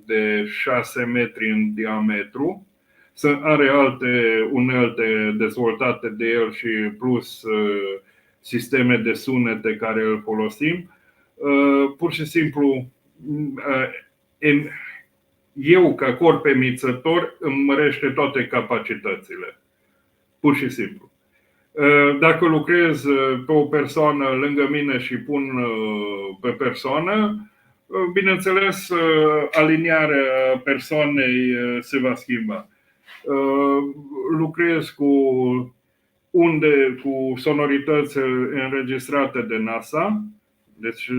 de 6 metri în diametru. Are alte unelte dezvoltate de el și plus sisteme de sunete care îl folosim. Pur și simplu, eu ca corp emițător îmi mărește toate capacitățile. Pur și simplu. Dacă lucrez pe o persoană lângă mine și pun pe persoană, bineînțeles, aliniarea persoanei se va schimba. Lucrez cu cu sonorități înregistrate de NASA. Deci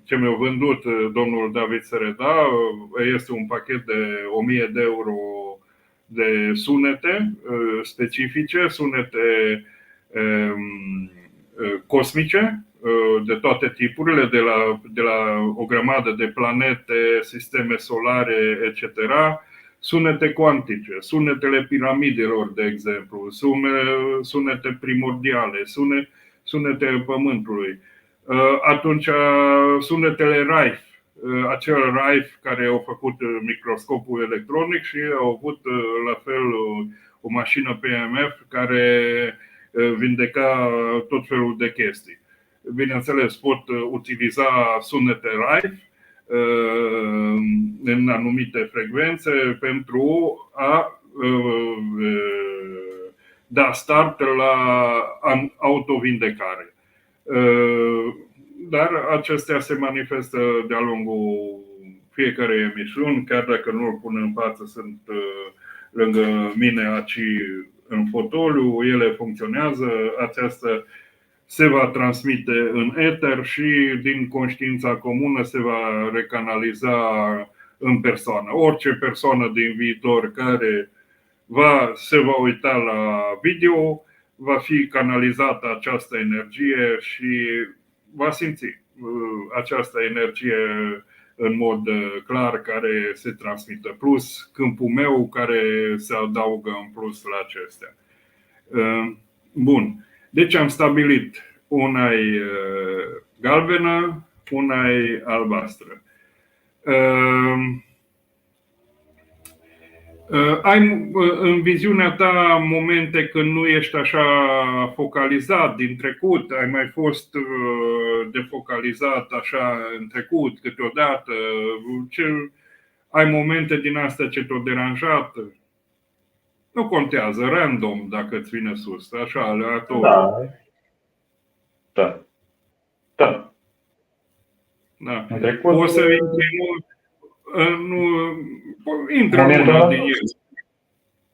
ce mi-a vândut domnul David Sereda este un pachet de 1000 de euro de sunete specifice, sunete cosmice de toate tipurile, de la o grămadă de planete, sisteme solare, etc. Sunete cuantice, sunetele piramidelor, de exemplu, sunete primordiale, sunetele Pământului. Atunci sunetele Rife, acel Rife care au făcut microscopul electronic și au avut la fel o mașină PMF care vindeca tot felul de chestii. Bineînțeles, pot utiliza sunete Rife în anumite frecvențe pentru a da start la autovindecare. Dar acestea se manifestă de-a lungul fiecarei emisiuni, chiar dacă nu îl pun în față, sunt lângă mine aici în fotoliu, ele funcționează, aceasta se va transmite în eter și din conștiința comună se va recanaliza în persoană. Orice persoană din viitor care se va uita la video, va fi canalizată această energie și va simți această energie în mod clar care se transmite. Plus câmpul meu care se adaugă în plus la acestea. Bun. Deci am stabilit una e galbenă, una e albastră. Ai în viziunea ta momente când nu ești așa focalizat din trecut? Ai mai fost defocalizat așa în trecut câteodată? Ai momente din astea ce te-au deranjat? Nu contează, random dacă îți vine sus, așa, aleatoriu. Da. O să intră în una din ele,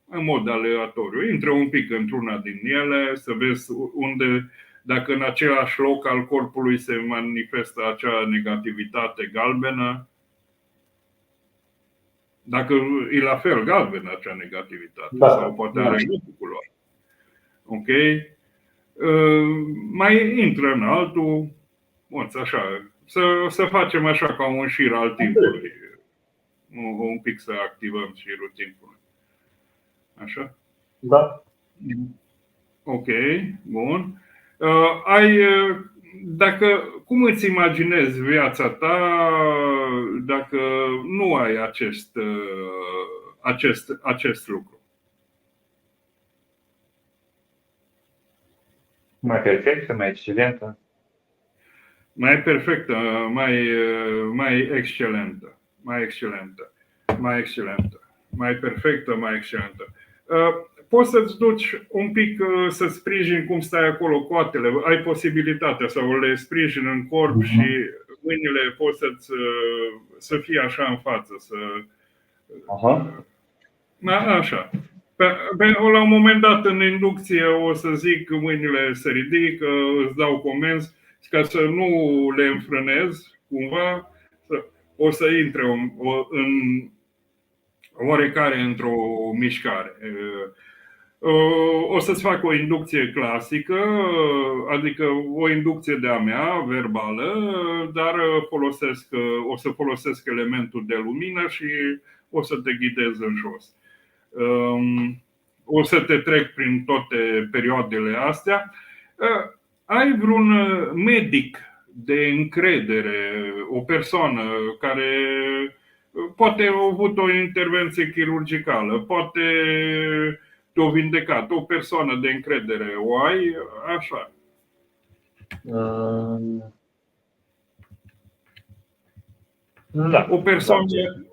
în mod aleatoriu. Intră un pic într-una din ele, să vezi unde, dacă în același loc al corpului se manifestă acea negativitate galbenă. Dacă e la fel galbenă acea negativitate, sau poate are altă culoare. Ok? Mai intră în altul. Bun, așa. Să facem așa ca un șir al timpului. Un pic să activăm șirul timpului. Așa? Da. Ok, bun. Cum îți imaginezi viața ta dacă nu ai acest lucru? Mai perfectă, mai excelentă. Mai perfectă, mai excelentă, mai excelentă, mai excelentă, mai perfectă, mai excelentă. Poți să-ți duci un pic să sprijini cum stai acolo coatele, ai posibilitatea sau le sprijini în corp și mâinile poți să fie așa în față, Aha. așa. La un moment dat în inducție o să zic mâinile se ridică, îți dau comenzi ca să nu le înfrânez cumva, o să intre în oarecare într-o mișcare. O să-ți fac o inducție clasică, adică o inducție de-a mea, verbală, dar o să folosesc elementul de lumină și o să te ghidez în jos. O să te trec prin toate perioadele astea. Ai vreun medic de încredere, o persoană care poate a avut o intervenție chirurgicală, poate te-a vindecat, o persoană de încredere, o ai așa? Da. O persoană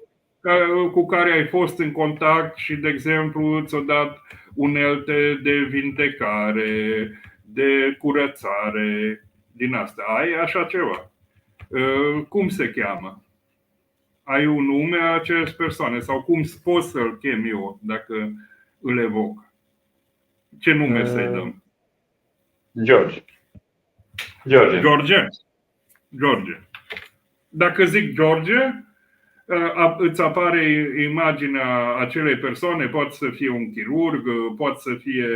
cu care ai fost în contact și, de exemplu, ți-a dat unelte de vindecare, de curățare, din asta. Ai așa ceva? Cum se cheamă? Ai un nume a acestei persoane sau cum pot să-l chem eu dacă îl evoc? Ce nume să-i dăm? George. George. Dacă zic George, îți apare imaginea acelei persoane, poate să fie un chirurg, poate să fie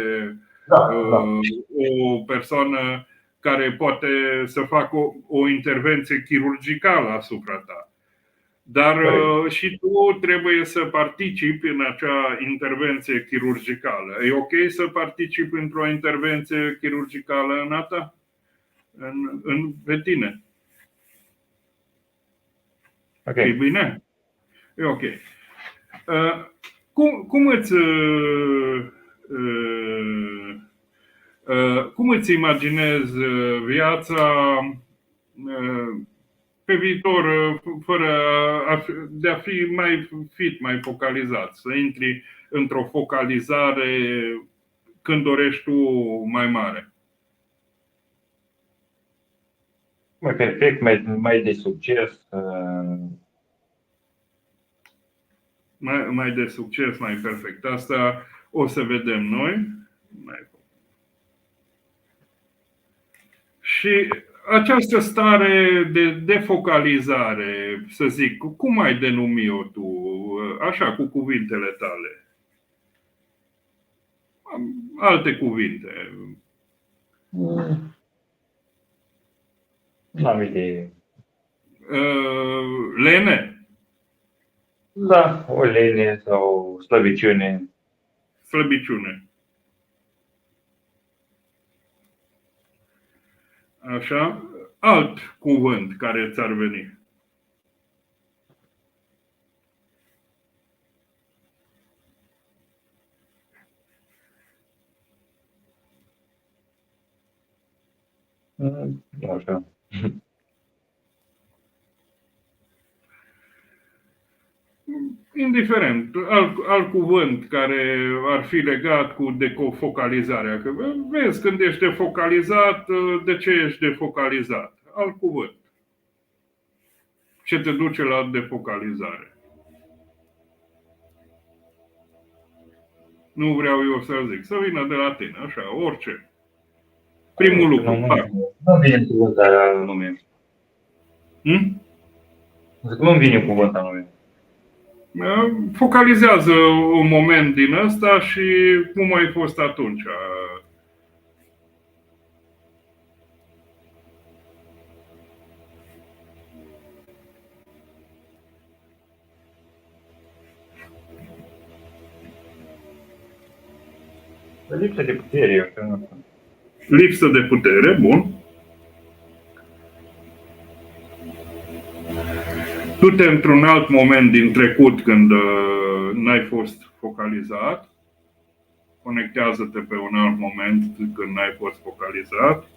o persoană care poate să facă o intervenție chirurgicală asupra ta. Dar și tu trebuie să participi în acea intervenție chirurgicală. E ok să participi într-o intervenție chirurgicală în a ta? Pe tine? Okay. E bine? E ok. Cum îți imaginezi viața pe viitor, fără de a fi mai fit, mai focalizat, să intri într-o focalizare când dorești tu mai mare? Mai perfect, mai de succes. Mai de succes, mai perfect. Asta o să vedem noi. Și această stare de defocalizare, să zic, cum ai denumi-o tu, așa, cu cuvintele tale? Alte cuvinte. N-am idee. Lene? Da, o lene sau slăbiciune. Slăbiciune. Așa, alt cuvânt care ți-ar veni. Așa. Indiferent, alt cuvânt care ar fi legat cu defocalizarea. Că vezi, când ești defocalizat, de ce ești defocalizat? Alt cuvânt. Ce te duce la defocalizare? Nu vreau eu să zic. Să vină de la tine, așa, orice. Primul lucru. Nu vine cuvânt anume. Nu vine cuvânt anume. Focalizează un moment din ăsta și cum ai fost atunci. Lipsă de putere, eu știu. Lipsă de putere, bun. Du-te într-un alt moment din trecut când n-ai fost focalizat. Conectează-te pe un alt moment când n-ai fost focalizat.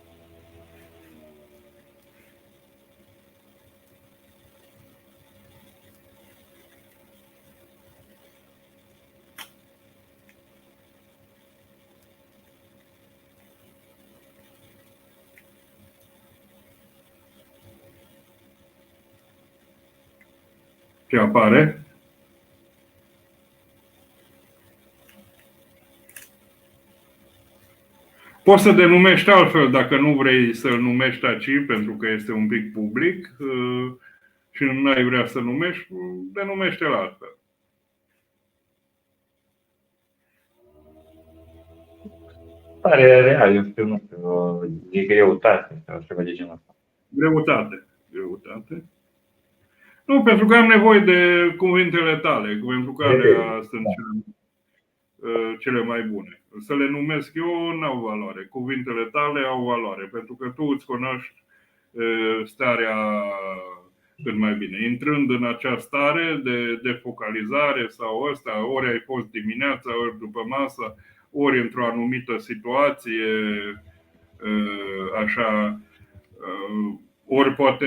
Ce apare? Poți să denumești altfel dacă nu vrei să-l numești aici, pentru că este un pic public și nu ai vrea să numești, denumește-l altfel. Pare real, eu știu, nu știu, de greutate sau ceva de genul ăsta. Greutate. Nu, pentru că am nevoie de cuvintele tale, pentru că alea sunt cele mai bune. Să le numesc eu, n-au valoare. Cuvintele tale au valoare, pentru că tu îți cunoști starea cât mai bine. Intrând în acea stare de focalizare sau ăsta, ori ai fost dimineața, ori după masă, ori într-o anumită situație, așa, ori poate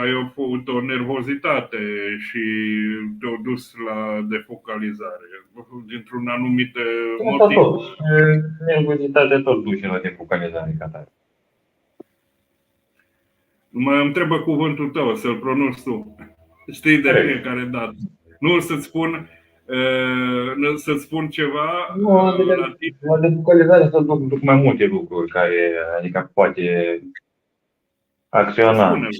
ai avut o nervozitate și te-a dus la defocalizare dintr-un anumit motiv. Nervozitatea tot duce la defocalizare ca tare. Mă întrebă cuvântul tău, să-l pronunți tu. Știi de fiecare dată. Nu să-ți spun ceva. La defocalizare să duc mai multe lucruri care, adică poate acționa. Spune-le.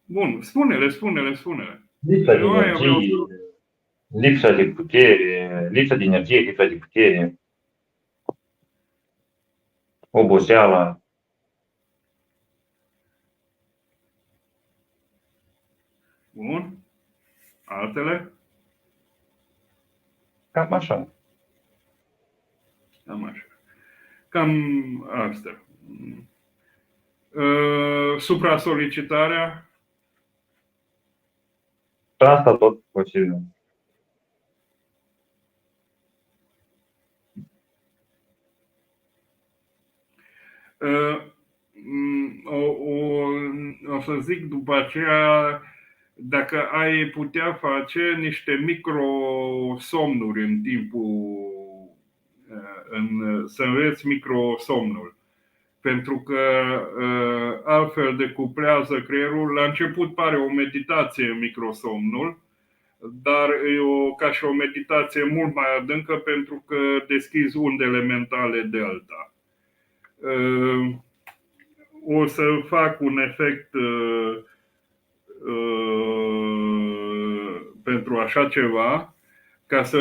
Bun, spune-le. Lipsa de energie, lipsa de putere, lipsa de energie, lipsa de putere, oboseala. Bun. Altele? Cam așa. Cam astea. Supra-solicitarea? Asta tot posibil. O să zic după aceea, dacă ai putea face niște microsomnuri în timpul, să înveți microsomnul. Pentru că altfel decuplează creierul. La început pare o meditație microsomnul, dar e ca și o meditație mult mai adâncă, pentru că deschizi undele mentale delta. O să fac un efect pentru așa ceva, ca să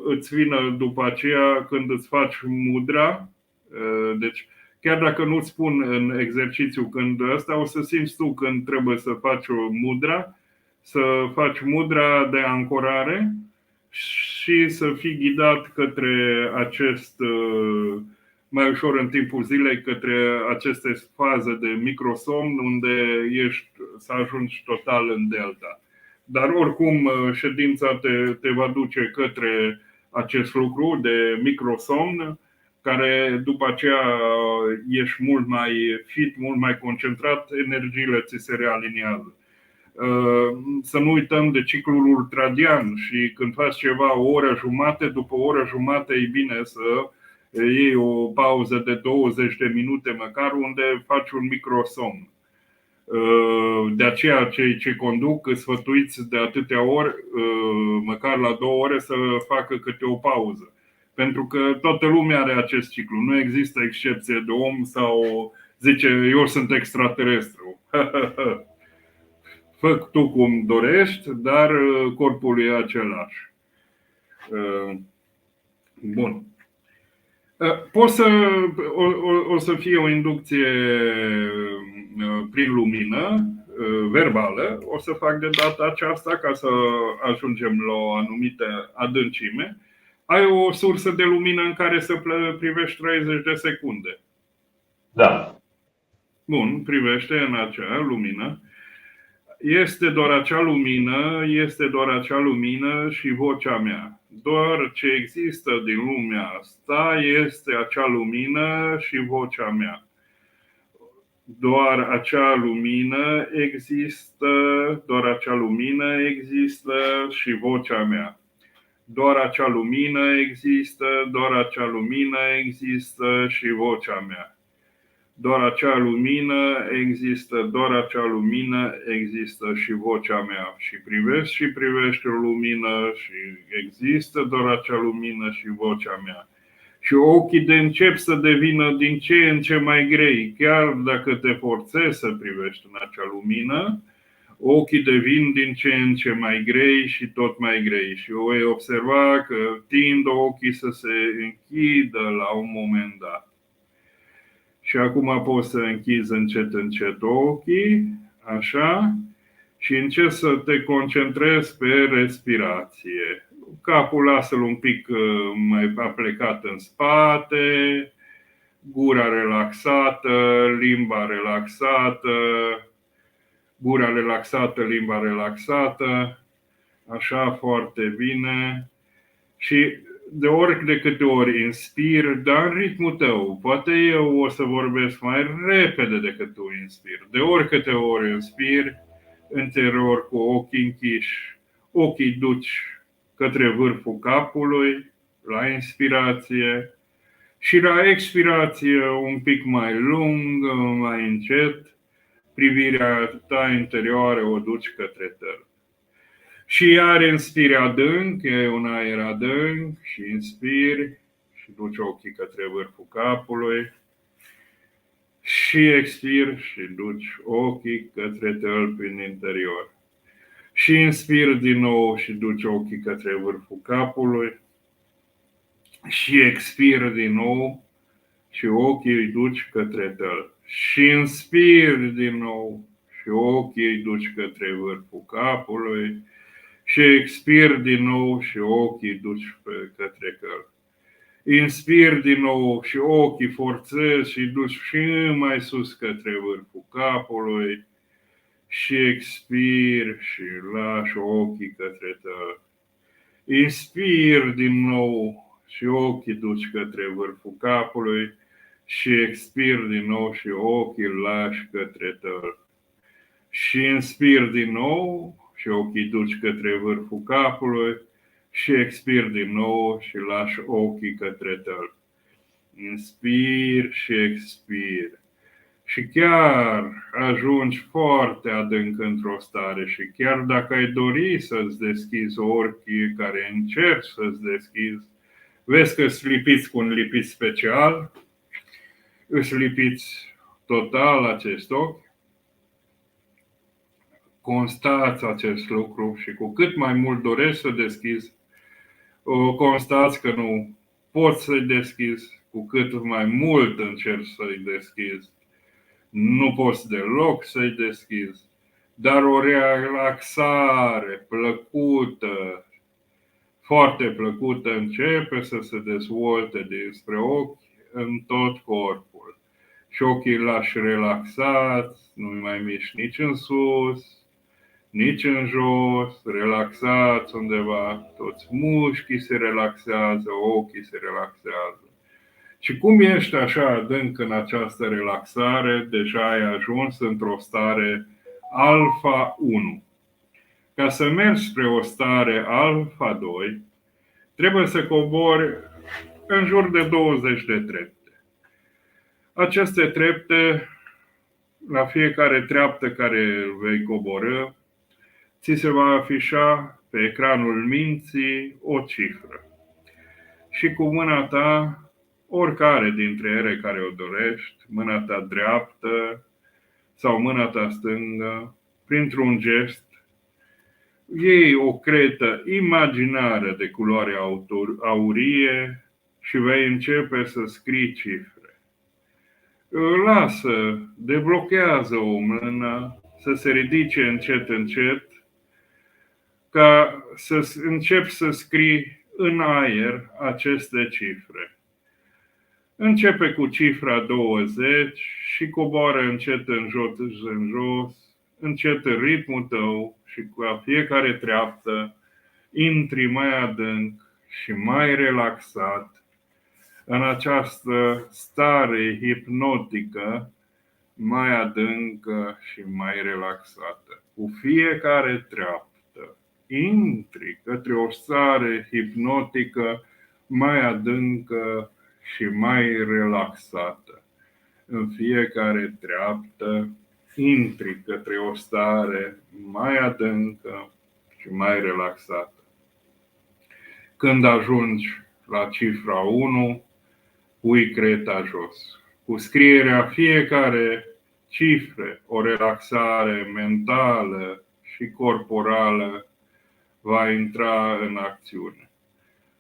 îți vină după aceea când îți faci mudra. Deci chiar dacă nu-ți spun în exercițiu când ăsta, o să simți tu când trebuie să faci o mudra, să faci mudra de ancorare și să fii ghidat către acest, mai ușor în timpul zilei, către aceste faze de microsomn unde să ajungi total în delta. Dar oricum ședința te va duce către acest lucru de microsomn, care după aceea ești mult mai fit, mult mai concentrat, energiile ți se realiniază. Să nu uităm de ciclul ultradian și când faci ceva o oră jumate, după o oră jumate e bine să iei o pauză de 20 de minute măcar, unde faci un microsomn. De aceea cei ce conduc sfătuiți de atâtea ori, măcar la 2 ore, să facă câte o pauză. Pentru că toată lumea are acest ciclu. Nu există excepție de om sau zice eu sunt extraterestru. Fă tu cum dorești, dar corpul e același. Bun. O să fie o inducție prin lumină verbală. O să fac de data aceasta ca să ajungem la o anumită adâncime. Ai o sursă de lumină în care să privești 30 de secunde. Da. Bun, privește în acea lumină. Este doar acea lumină și vocea mea. Doar ce există din lumea asta este acea lumină și vocea mea. Doar acea lumină există și vocea mea. Doar acea lumină există și vocea mea. Doar acea lumină există și vocea mea. Și privești o lumină și există doar acea lumină și vocea mea. Și ochii încep să devină din ce în ce mai grei. Chiar dacă te forțezi să privești în acea lumină, ochii devin din ce în ce mai grei și tot mai grei. Și voi observa că tind ochii să se închidă la un moment dat. Și acum poți să închizi încet ochii, așa, și încerci să te concentrezi pe respirație. Capul lasă-l un pic mai aplecat în spate, gura relaxată, limba relaxată, gura relaxată, limba relaxată, așa, foarte bine. Și de câte ori inspiri, dar în ritmul tău. Poate eu o să vorbesc mai repede decât tu inspiri. De oricâte ori inspiri, interior cu ochii închiși, ochii duci către vârful capului, la inspirație, și la expirație un pic mai lung, mai încet, privirea ta interioară o duci către tău. Și iar inspiri adânc, e un aer adânc și inspiri și duci ochii către vârful capului. Și expiri și duci ochii către tălpi în interior. Și inspiri din nou și duci ochii către vârful capului. Și expiri din nou și ochii îi duci către tălpi. Și inspiri din nou și ochii îi duci către vârful capului. Și expiri din nou și ochii duci către călpi. Inspiri din nou și ochii forțezi și duci și mai sus către vârful capului. Și expiri și lași ochii către tălpi. Inspiri din nou și ochii duci către vârful capului. Și expiri din nou și ochii lași către tălpi. Și inspiri din nou și ochii duci către vârful capului. Și expiri din nou și lași ochii către tălpi. Inspiri și expiri. Și chiar ajungi foarte adânc într-o stare și chiar dacă ai dori să-ți deschizi ochii care încerci să-ți deschizi, vezi că îți lipiți cu un lipit special, îți lipiți total acest ochi, constați acest lucru și cu cât mai mult dorești să deschizi, constați că nu poți să-i deschizi, cu cât mai mult încerci să-i deschizi, nu poți deloc să-i deschizi, dar o relaxare plăcută, foarte plăcută, începe să se dezvolte dinspre ochi în tot corpul. Și ochii lași relaxați, nu mai miști nici în sus, nici în jos, relaxați undeva, toți mușchii se relaxează, ochii se relaxează. Și cum ești așa adânc în această relaxare, deja ai ajuns într-o stare alfa 1. Ca să mergi spre o stare alfa 2, trebuie să cobori în jur de 20 de trepte. Aceste trepte, la fiecare treaptă care vei coborî, ți se va afișa pe ecranul minții o cifră. Și cu mâna ta, oricare dintre ele care o dorești, mâna ta dreaptă sau mâna ta stângă, printr-un gest, iei o cretă imaginară de culoare aurie și vei începe să scrii cifre. Lasă, deblochează o mână să se ridice încet, ca să începi să scrii în aer aceste cifre. Începe cu cifra 20 și coboară încet în jos, încet în ritmul tău și cu fiecare treaptă intri mai adânc și mai relaxat în această stare hipnotică mai adâncă și mai relaxată. Cu fiecare treaptă intri către o stare hipnotică mai adâncă și mai relaxată. În fiecare treaptă intri către o stare mai adâncă și mai relaxată. Când ajungi la cifra 1, pui creta jos. Cu scrierea fiecare cifre, o relaxare mentală și corporală va intra în acțiune.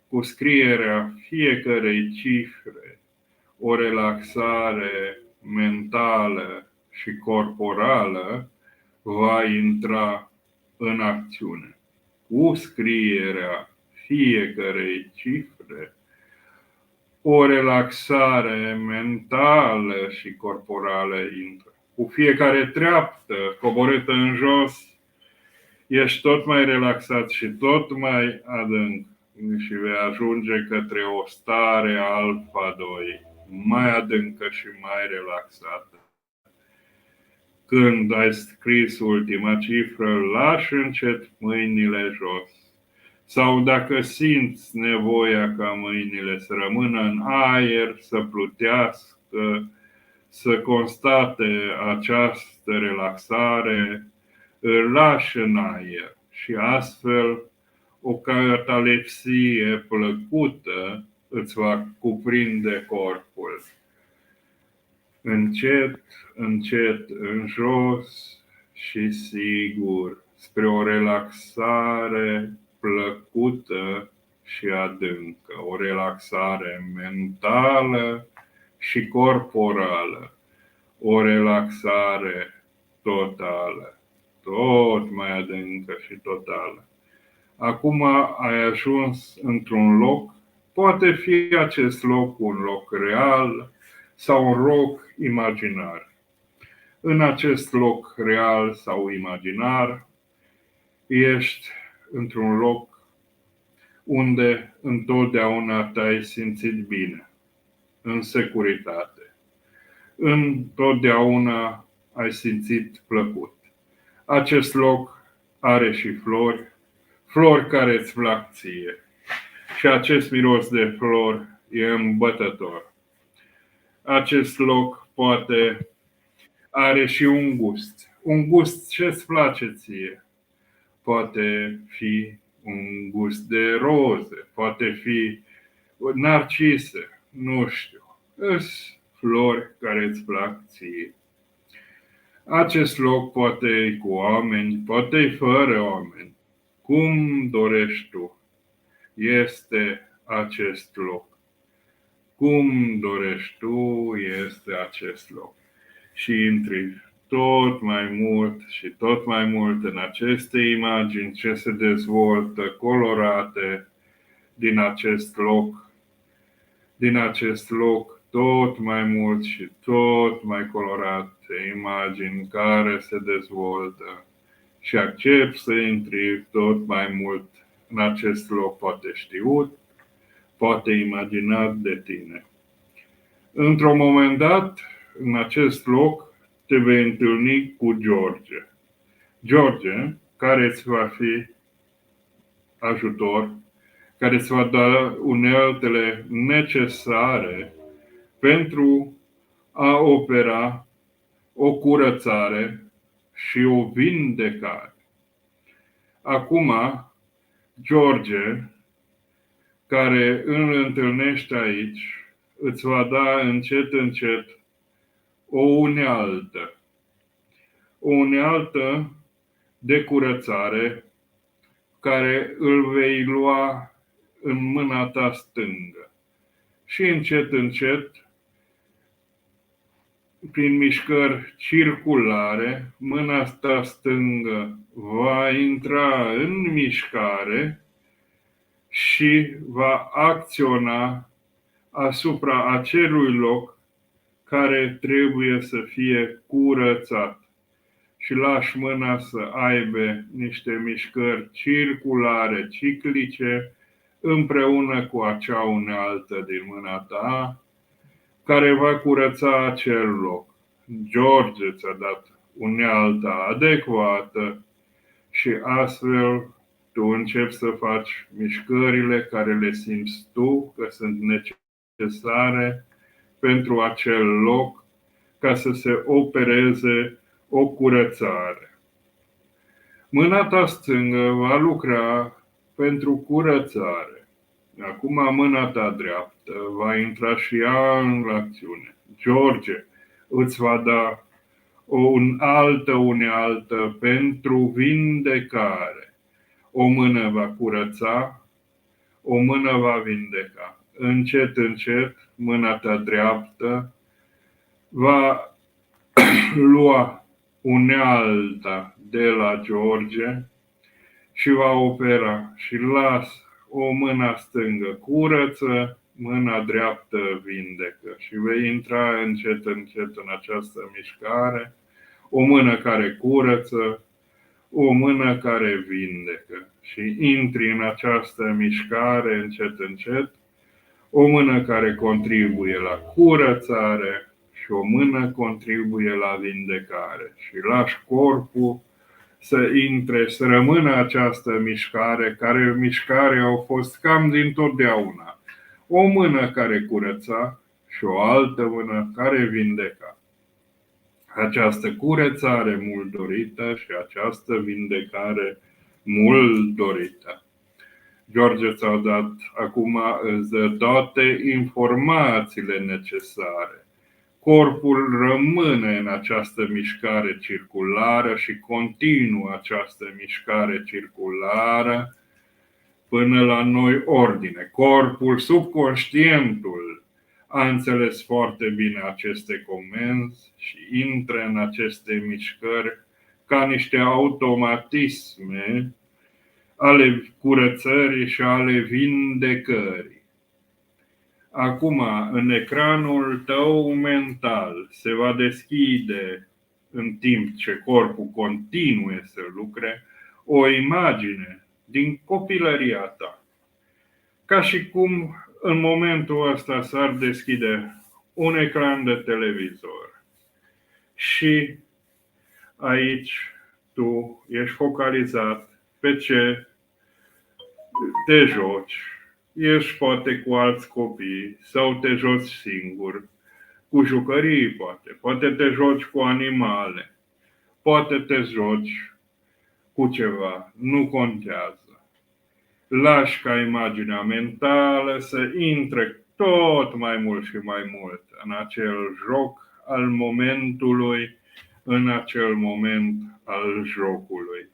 Cu scrierea fiecarei cifre, o relaxare mentală și corporală va intra în acțiune. Cu scrierea fiecarei cifre, o relaxare mentală și corporală intră. Cu fiecare treaptă coborâtă în jos, ești tot mai relaxat și tot mai adânc și vei ajunge către o stare alfa 2, mai adâncă și mai relaxată. Când ai scris ultima cifră, lași încet mâinile jos. Sau dacă simți nevoia ca mâinile să rămână în aer, să plutească, să constate această relaxare, îl lași în aer și astfel o catalepsie plăcută îți va cuprinde corpul. Încet, încet, în jos și sigur, spre o relaxare plăcută și adâncă, o relaxare mentală și corporală, o relaxare totală, tot mai adâncă și totală. Acum ai ajuns într-un loc, poate fi acest loc un loc real sau un loc imaginar. În acest loc real sau imaginar, ești într-un loc unde întotdeauna te-ai simțit bine, în securitate. Întotdeauna ai simțit plăcut. Acest loc are și flori care îți plac ție. Și acest miros de flori e îmbătător. Acest loc poate are și un gust ce-ți place ție. Poate fi un gust de roze, poate fi narcise, nu știu. Sunt flori care îți plac ție. Acest loc poate e cu oameni, poate e fără oameni. Cum dorești tu, este acest loc. Cum dorești tu, este acest loc. Și intri tot mai mult și tot mai mult în aceste imagini ce se dezvoltă colorate din acest loc. Din acest loc tot mai mult și tot mai colorate imagini care se dezvoltă și accepti să intri tot mai mult în acest loc, poate știut, poate imaginat de tine. Într-un moment dat, în acest loc, te vei întâlni cu George. George, care îți va fi ajutor, care îți va da uneltele necesare pentru a opera o curățare și o vindecare. Acum, George, care îl întâlnești aici, îți va da încet, încet o unealtă. O unealtă de curățare care îl vei lua în mâna ta stângă. Și încet, încet, prin mișcări circulare, mâna ta stângă va intra în mișcare și va acționa asupra acelui loc care trebuie să fie curățat și lași mâna să aibă niște mișcări circulare, ciclice, împreună cu acea unealtă din mâna ta, care va curăța acel loc. George ți-a dat unealta adecvată și astfel tu începi să faci mișcările care le simți tu că sunt necesare pentru acel loc ca să se opereze o curățare. Mâna ta stângă va lucra pentru curățare. Acum mâna ta dreaptă va intra și ea în acțiune. George îți va da o altă unealtă pentru vindecare. O mână va curăța, o mână va vindeca. Încet, încet, mâna ta dreaptă va lua unealta de la George și va opera și lasă o mână stângă curăță, mâna dreaptă vindecă și vei intra încet, încet în această mișcare, o mână care curăță, o mână care vindecă și intri în această mișcare încet, încet, o mână care contribuie la curățare și o mână contribuie la vindecare și lași corpul să intre, să rămână această mișcare, care mișcare au fost cam dintotdeauna. O mână care curăța și o altă mână care vindeca. Această curățare mult dorită și această vindecare mult dorită. George ți-a dat, acum îți dă toate informațiile necesare. Corpul rămâne în această mișcare circulară și continuă această mișcare circulară până la noi ordine. Corpul, subconștientul, a înțeles foarte bine aceste comenzi și intră în aceste mișcări ca niște automatisme ale curățării și ale vindecării. Acum, în ecranul tău mental se va deschide, în timp ce corpul continue să lucre, o imagine din copilăria ta. Ca și cum în momentul ăsta s-ar deschide un ecran de televizor și aici tu ești focalizat pe ce te joci. Ești poate cu alți copii sau te joci singur, cu jucării poate te joci cu animale, poate te joci cu ceva, nu contează. Lași ca imaginea mentală să intre tot mai mult și mai mult în acel joc al momentului, în acel moment al jocului.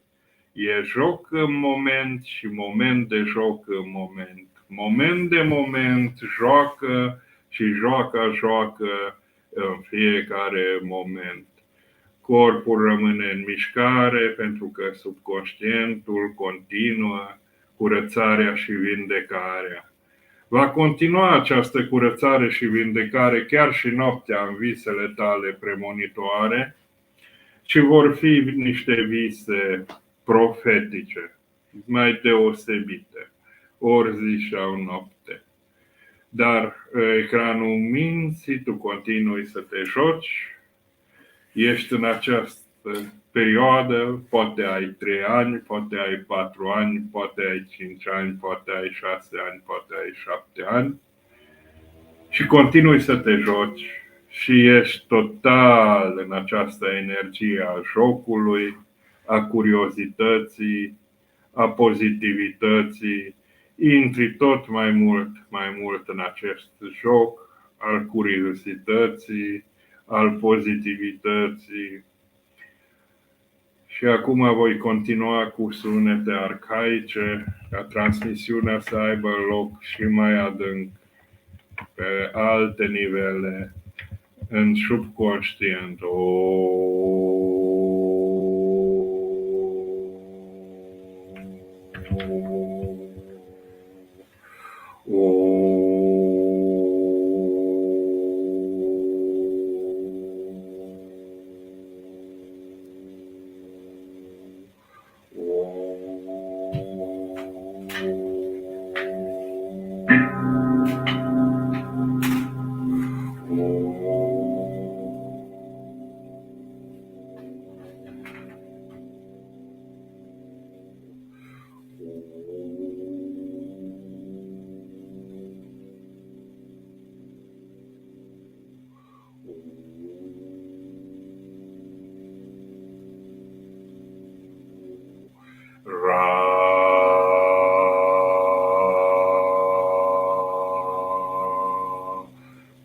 E joc în moment și moment de joc în moment. Moment de moment joacă și joacă în fiecare moment. Corpul rămâne în mișcare pentru că subconștientul continuă curățarea și vindecarea. Va continua această curățare și vindecare chiar și noaptea în visele tale premonitoare și vor fi niște vise profetice, mai deosebite, ori zi sau noapte. Dar ecranul minții, tu continui să te joci, ești în această perioadă, poate ai 3 ani, poate ai 4 ani, poate ai 5 ani, poate ai 6 ani, poate ai 7 ani și continui să te joci și ești total în această energie a jocului, a curiozității, a pozitivității, intri tot mai mult în acest joc al curiozității, al pozitivității. Și acum voi continua cu sunete arhaice, ca transmisiunea să aibă loc și mai adânc, pe alte nivele, în subconștient.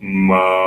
ma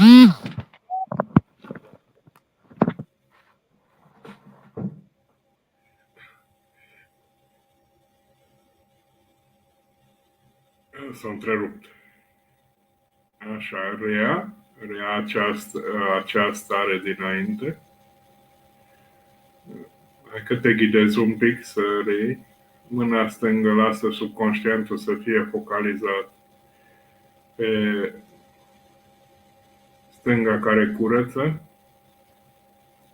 om S-a întrerupt. Așa, rea acea stare dinainte. Hai că te ghidezi un pic să reiei. Mâna stângă lasă subconștientul să fie focalizat pe stânga care curăță.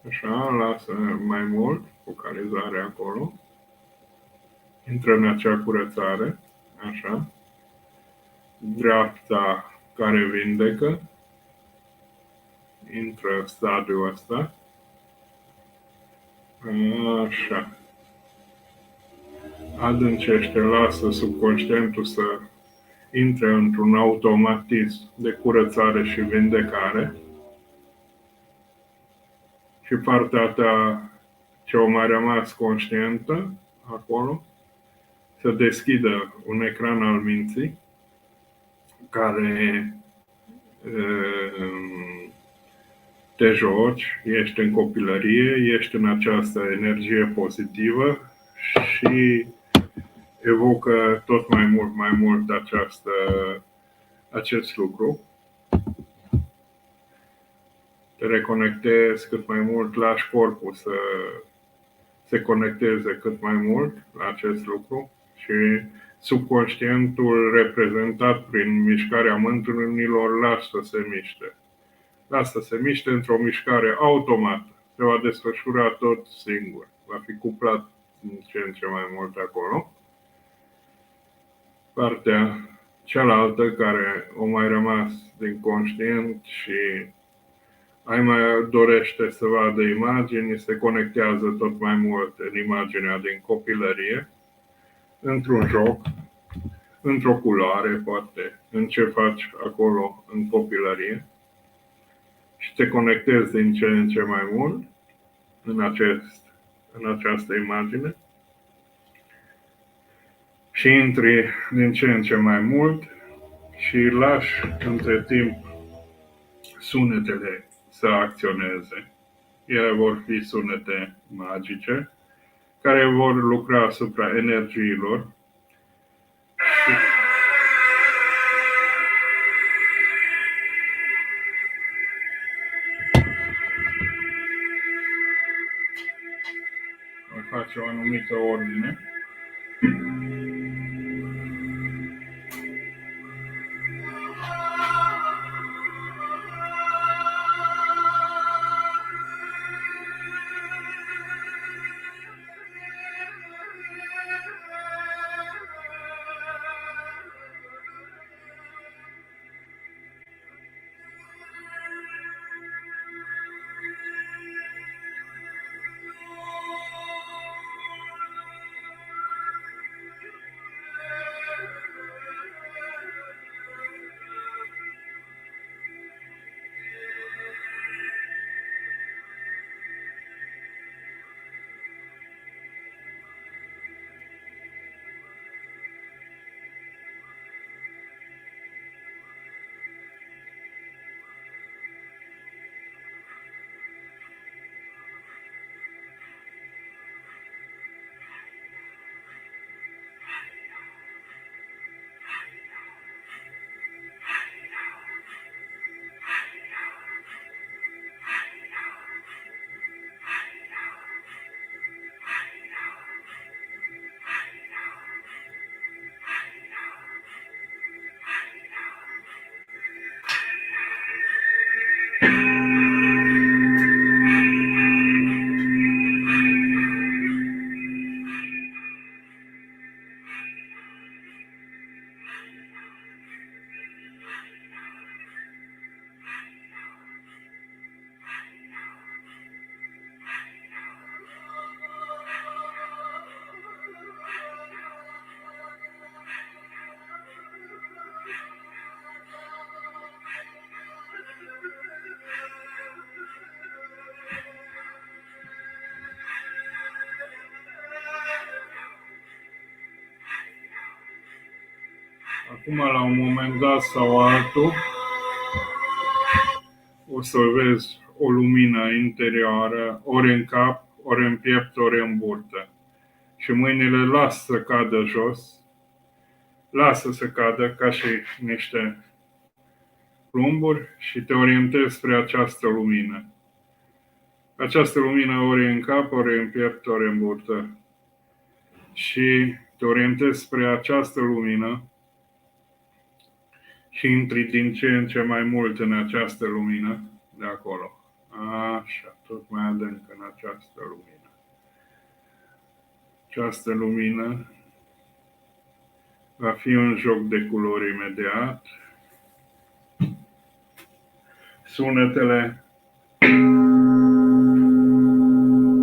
Așa, lasă mai mult focalizarea acolo. Intră în acea curățare. Așa. Dreapta care vindecă. Intră în stadiul ăsta. Așa. Adâncește, lasă subconștientul să intre într-un automatism de curățare și vindecare. Și partea ta ce o mai rămas conștientă acolo, să deschidă un ecran al minții care te joci, ești în copilărie, ești în această energie pozitivă și evocă tot mai mult acest lucru. Te reconectezi cât mai mult, lași corpul să se conecteze cât mai mult la acest lucru și subconștientul reprezentat prin mișcarea mânturilor lasă să se miște. Lasă să se miște într-o mișcare automată. Se va desfășura tot singur. Va fi cuplat din ce în ce mai mult acolo. Partea cealaltă care o mai rămas din conștient și ai mai dorește să vadă imagini, se conectează tot mai mult în imaginea din copilărie, într-un joc, într-o culoare, poate, în ce faci acolo în copilărie și te conectezi din ce în ce mai mult în această imagine și intri din ce în ce mai mult și lași între timp sunetele să acționeze. Ele vor fi sunete magice care vor lucra asupra energiilor. Voi face o anumită ordine. Acum, la un moment dat sau altul, o să vezi o lumină interioară, ori în cap, ori în piept, ori în burtă. Și mâinile lasă să cadă jos, lasă să cadă ca și niște plumburi și te orientezi spre această lumină. Această lumină ori în cap, ori în piept, ori în burtă. Și te orientezi spre această lumină și intri din ce în ce mai mult în această lumină de acolo. Așa, tot mai adânc în această lumină. Această lumină va fi un joc de culori imediat. Sunetele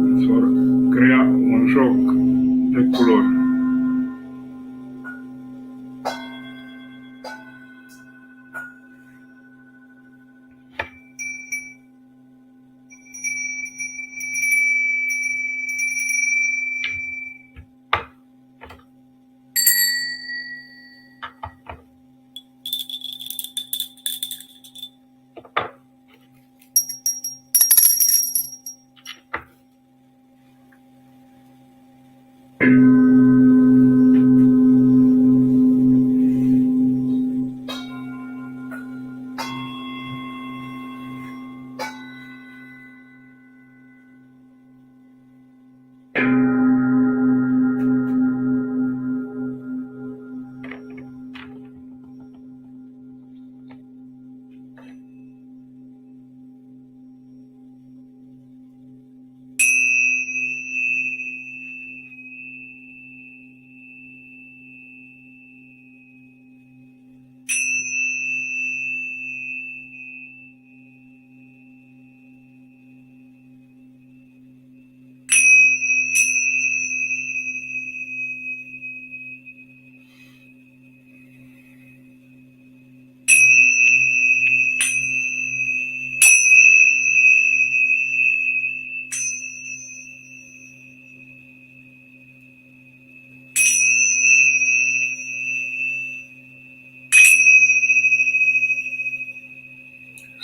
îți vor crea un joc de culori.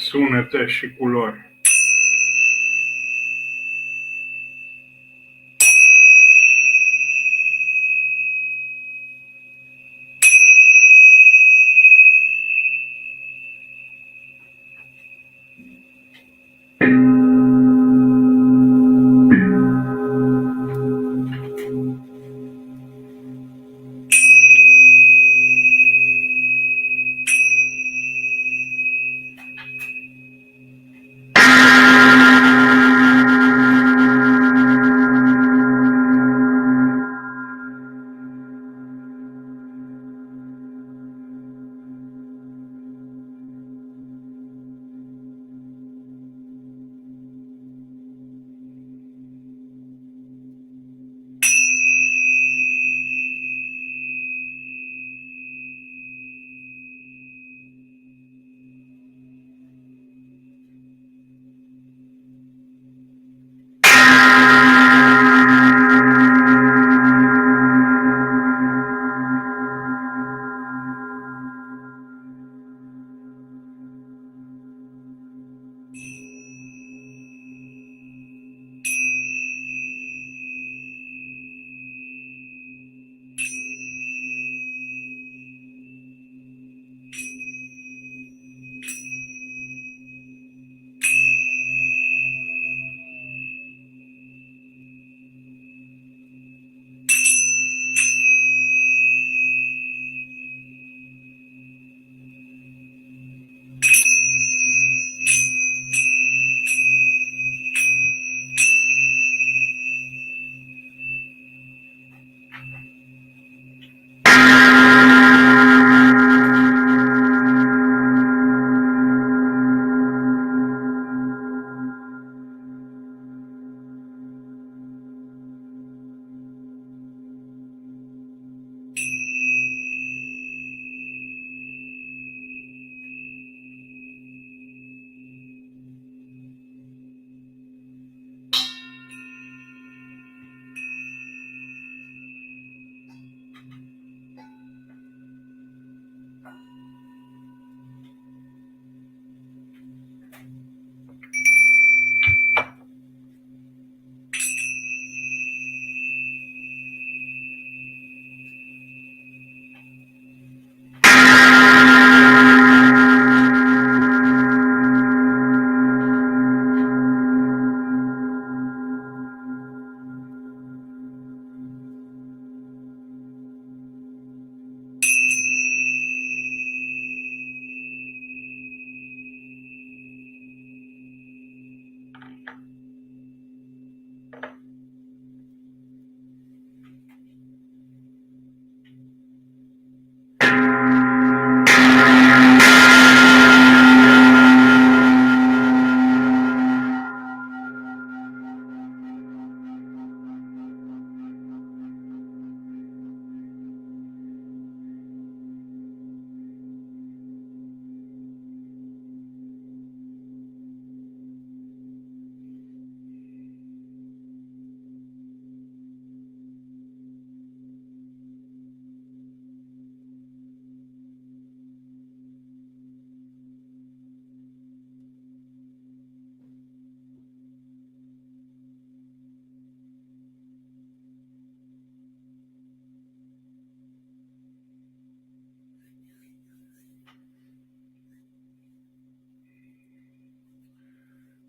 Sunete și culori.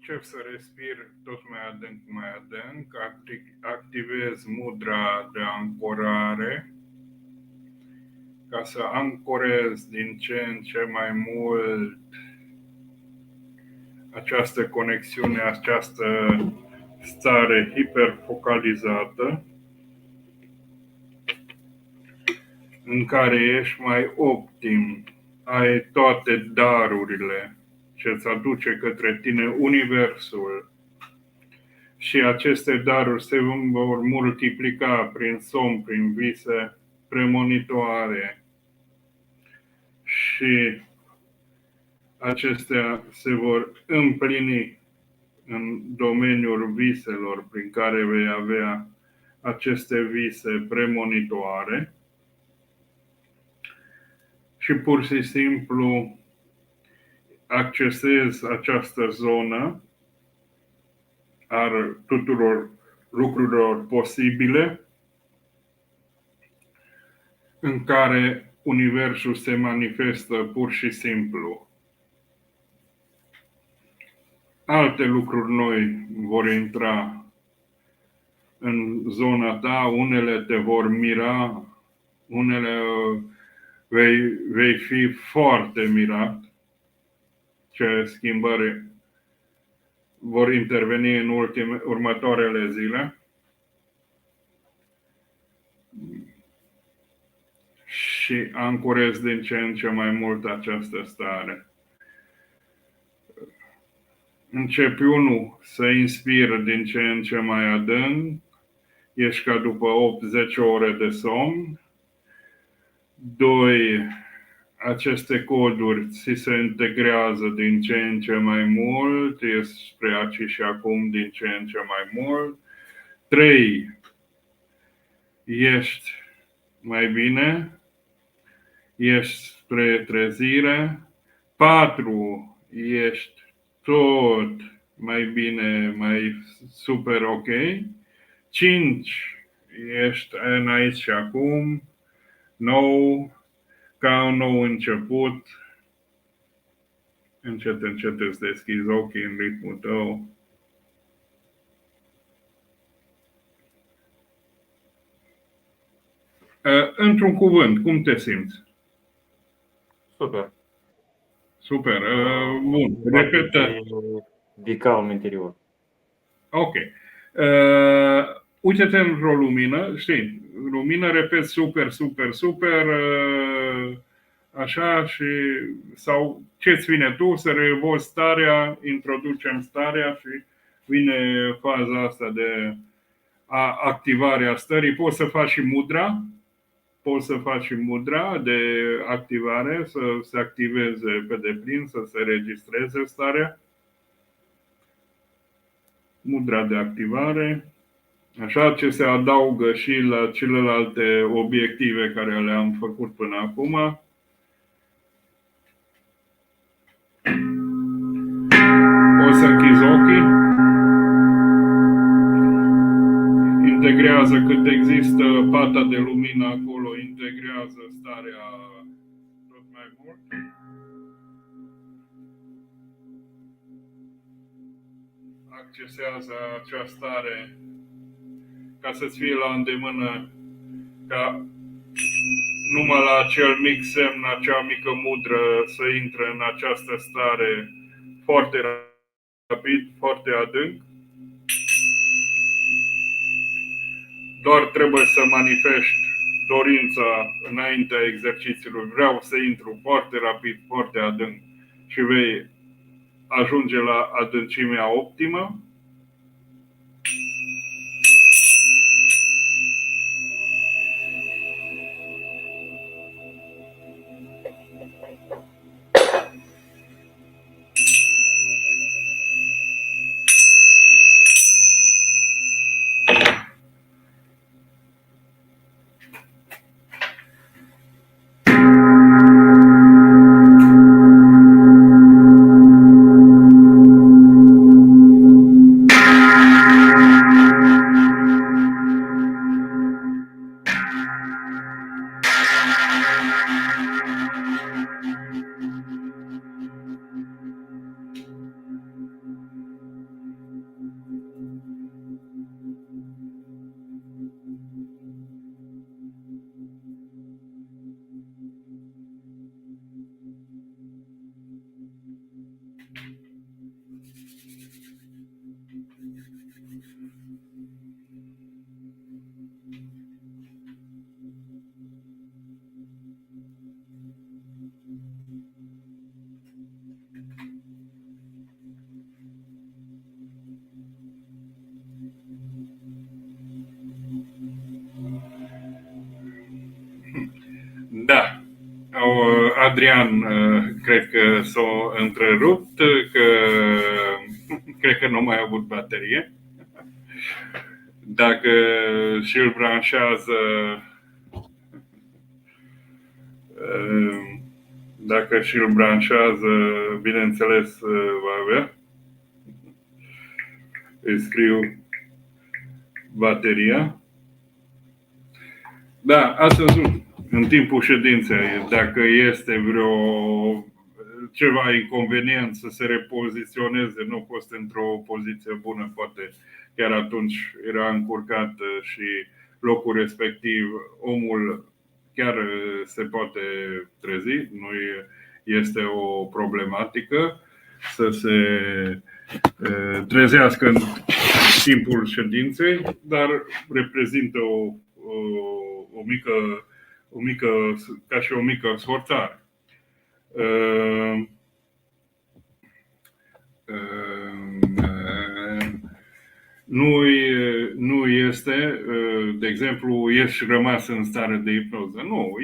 încep să respir tot mai adânc, activez mudra de ancorare ca să ancorez din ce în ce mai mult această conexiune, această stare hiperfocalizată în care ești mai optim, ai toate darurile ce îți aduce către tine Universul și aceste daruri se vor multiplica prin somn, prin vise premonitoare și acestea se vor împlini în domeniul viselor prin care vei avea aceste vise premonitoare și pur și simplu accesezi această zonă a tuturor lucrurilor posibile în care Universul se manifestă pur și simplu. Alte lucruri noi vor intra în zona ta, unele te vor mira, unele vei fi foarte mirat ce schimbări vor interveni în următoarele zile. Și ancorez din ce în ce mai mult această stare. Începi 1 să inspiri din ce în ce mai adânc, ești ca după 8-10 ore de somn. 2. Aceste coduri ți se integrează din ce în ce mai mult, ești spre aici și acum din ce în ce mai mult. 3. Ești mai bine, ești spre trezire. 4. Ești tot mai bine, mai super ok. 5. Ești în aici și acum, nou, ca un nou început. Încet, încet îți deschizi ochii în ritmul tău. Într-un cuvânt, cum te simți? Super. Super. Bun. Repetă. De calm interior. Ok. Uite-te într-o lumină, știi, lumină, repet, super, super, super, așa, și sau ce-ți vine tu, să reevoci starea, introducem starea și vine faza asta de activare a stării. Poți să faci și mudra de activare, să se activeze pe deplin, să se registreze starea. Mudra de activare. Așa, ce se adaugă și la celelalte obiective care le-am făcut până acum. O să închizi ochii. Integrează cât există pata de lumină acolo, integrează starea tot mai mult. Accesează acea stare ca să-ți fie la îndemână, ca numai la acel mic semn, acea mică mudră să intre în această stare foarte rapid, foarte adânc. Doar trebuie să manifesti dorința înaintea exercițiului. Vreau să intru foarte rapid, foarte adânc și vei ajunge la adâncimea optimă. Adrian, cred că s-a întrerupt, că cred că nu mai a avut baterie. Dacă și-l branșează, bineînțeles, va avea. Îi scriu bateria. Da, ați văzut în timpul ședinței, dacă este ceva inconvenient să se repoziționeze, nu a fost într-o poziție bună, poate chiar atunci era încurcat și locul respectiv, omul chiar se poate trezi, nu este o problematică să se trezească în timpul ședinței, dar reprezintă ca și o mică sforțare. Nu este, de exemplu, ești rămas în stare de hipnoză. Nu,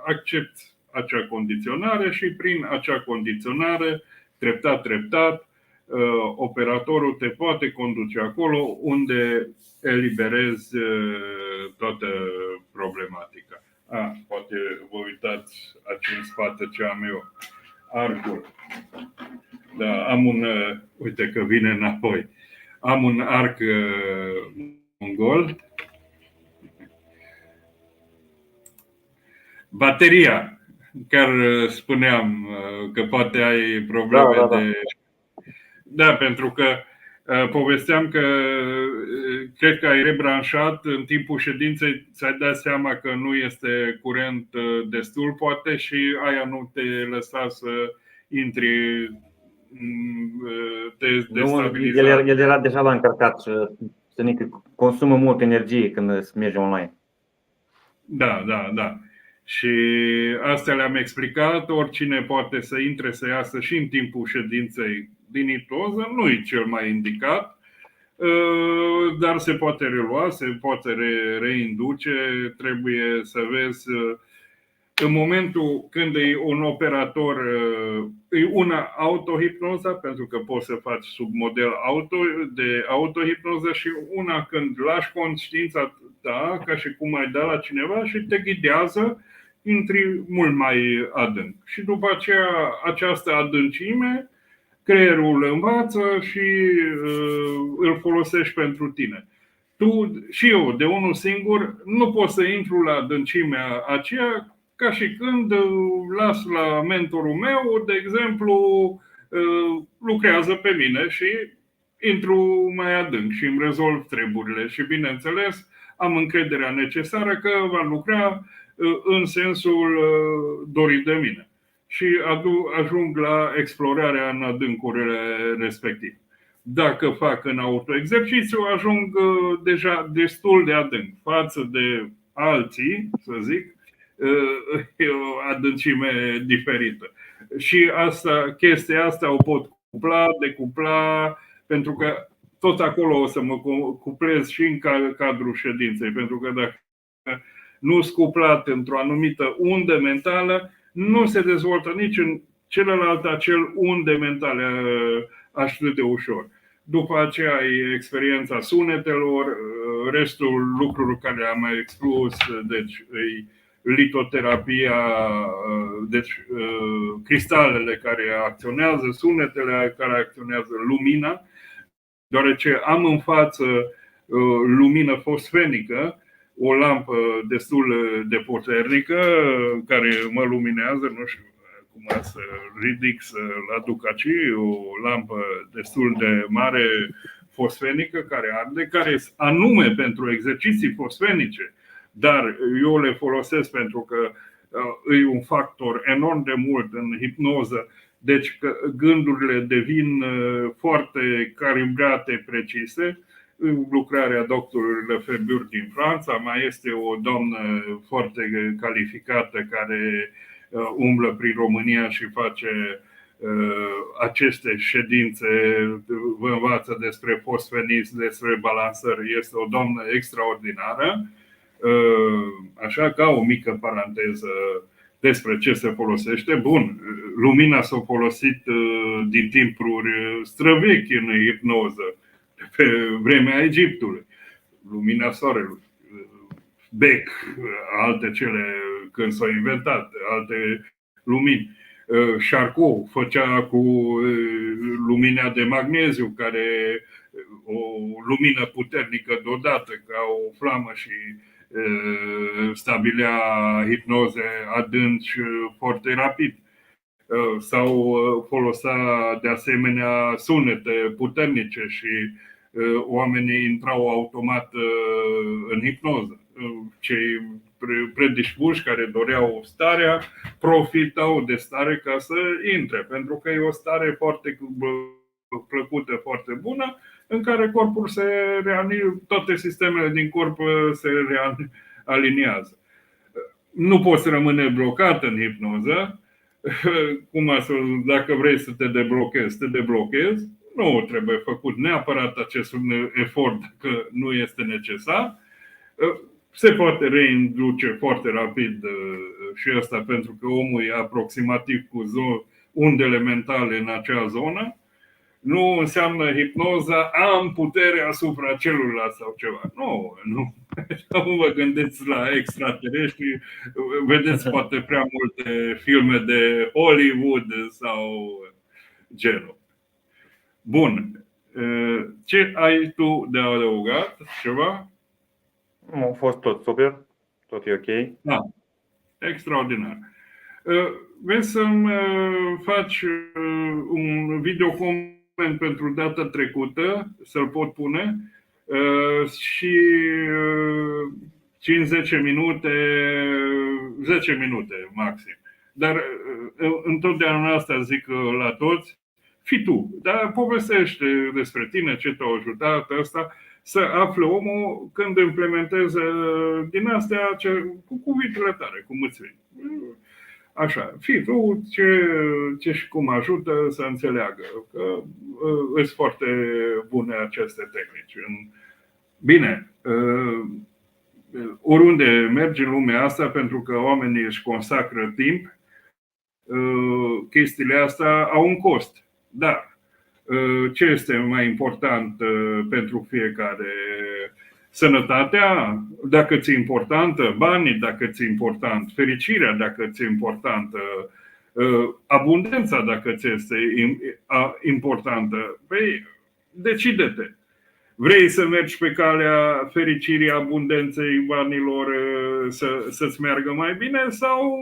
accepti acea condiționare și prin acea condiționare, treptat, operatorul te poate conduce acolo unde eliberezi toată problematica. Poate vă uitați aici în spate ce am eu. Arcul. Da, am uite că vine înapoi. Am un arc mongol. Bateria. Chiar spuneam că poate ai probleme de... Da, pentru că povesteam că cred că ai rebranșat în timpul ședinței, ți-ai dat seama că nu este curent destul, poate, și aia nu te lăsa să intri, te destabiliza. El era deja la încărcat și consumă mult energie când merge online. Da. Și astea le-am explicat, oricine poate să intre, să iasă și în timpul ședinței din hipnoză, nu e cel mai indicat, dar se poate relua, se poate reinduce, trebuie să vezi. În momentul când e un operator, e una autohipnoza, pentru că poți să faci sub model de autohipnoză, și una când lași conștiința ta, ca și cum ai da la cineva și te ghidează, intri mult mai adânc. Și după aceea, această adâncime, creierul învață și îl folosești pentru tine. Tu și eu, de unul singur, nu pot să intru la adâncimea aceea, ca și când las la mentorul meu, de exemplu, lucrează pe mine și intru mai adânc și îmi rezolv treburile. Și bineînțeles, am încrederea necesară că va lucra în sensul dorit de mine. Și ajung la explorarea în adâncurile respective. Dacă fac în autoexercițiu, ajung deja destul de adânc față de alții, să zic, e o adâncime diferită. Și chestia asta o pot decupla, pentru că tot acolo o să mă cuplez și în cadrul ședinței, pentru că dacă nu sunt cuplat într-o anumită undă mentală, nu se dezvoltă nici în celălalt acel unde mentale atât de ușor. După aceea e experiența sunetelor, restul lucrurilor care am mai exclus, deci litoterapia, deci cristalele care acționează, sunetele care acționează, lumina, deoarece am în față lumină fosfenică, o lampă destul de puternică care mă luminează, nu știu cum să ridic să-l aduc aici, o lampă destul de mare fosfenică care arde, care anume pentru exerciții fosfenice, dar eu le folosesc pentru că e un factor enorm de mult în hipnoză, deci că gândurile devin foarte calibrate, precise. Lucrarea doctorului Lefebvre din Franța, mai este o doamnă foarte calificată care umblă prin România și face aceste ședințe, vă învață despre fosfenism, despre balansări. Este o doamnă extraordinară. Așa, ca o mică paranteză despre ce se folosește. Bun, lumina s-a folosit din timpuri străvechi în hipnoză, pe vremea Egiptului. Lumina soarelui, bec, alte cele, când s-au inventat, alte lumini. Charcot făcea cu lumina de magneziu, care o lumină puternică deodată, ca o flamă, și stabilea hipnoze adânci foarte rapid. Sau folosa de asemenea sunete puternice și oamenii intrau automat în hipnoză. Cei predispuși care doreau starea profitau de stare ca să intre, pentru că e o stare foarte plăcută, foarte bună, în care corpul se toate sistemele din corp se aliniază. Nu poți rămâne blocat în hipnoză. Dacă vrei să te deblochezi, te deblochezi. Nu trebuie făcut neapărat acest efort, că nu este necesar. Se poate reinduce foarte rapid și asta, pentru că omul e aproximativ cu undele mentale în acea zonă. Nu înseamnă hipnoza am putere asupra celuilalt sau ceva. Nu. Nu vă gândiți la extraterestri. Vedeți poate prea multe filme de Hollywood sau genul. Bun. Ce ai tu de adăugat? Ceva? A fost tot super. Tot e ok. Da. Extraordinar. Vrei să-mi faci un videocoment pentru data trecută, să-l pot pune, și 5-10 minute, 10 minute maxim. Dar întotdeauna asta zic la toți: fii tu, dar povestește despre tine, ce te-a ajutat asta, să afle omul când implementează din astea cu cuvintele tale, cum îți vine. Așa, fii tu ce și cum ajută să înțeleagă că sunt foarte bune aceste tehnici. Bine, oriunde mergi în lumea asta, pentru că oamenii își consacră timp, chestiile astea au un cost. Dar ce este mai important pentru fiecare? Sănătatea, dacă ți-e importantă, banii, dacă ți-e important, fericirea, dacă ți-e importantă, abundența, dacă ți este importantă, păi decide-te. Vrei să mergi pe calea fericirii, abundenței, banilor, să-ți meargă mai bine, sau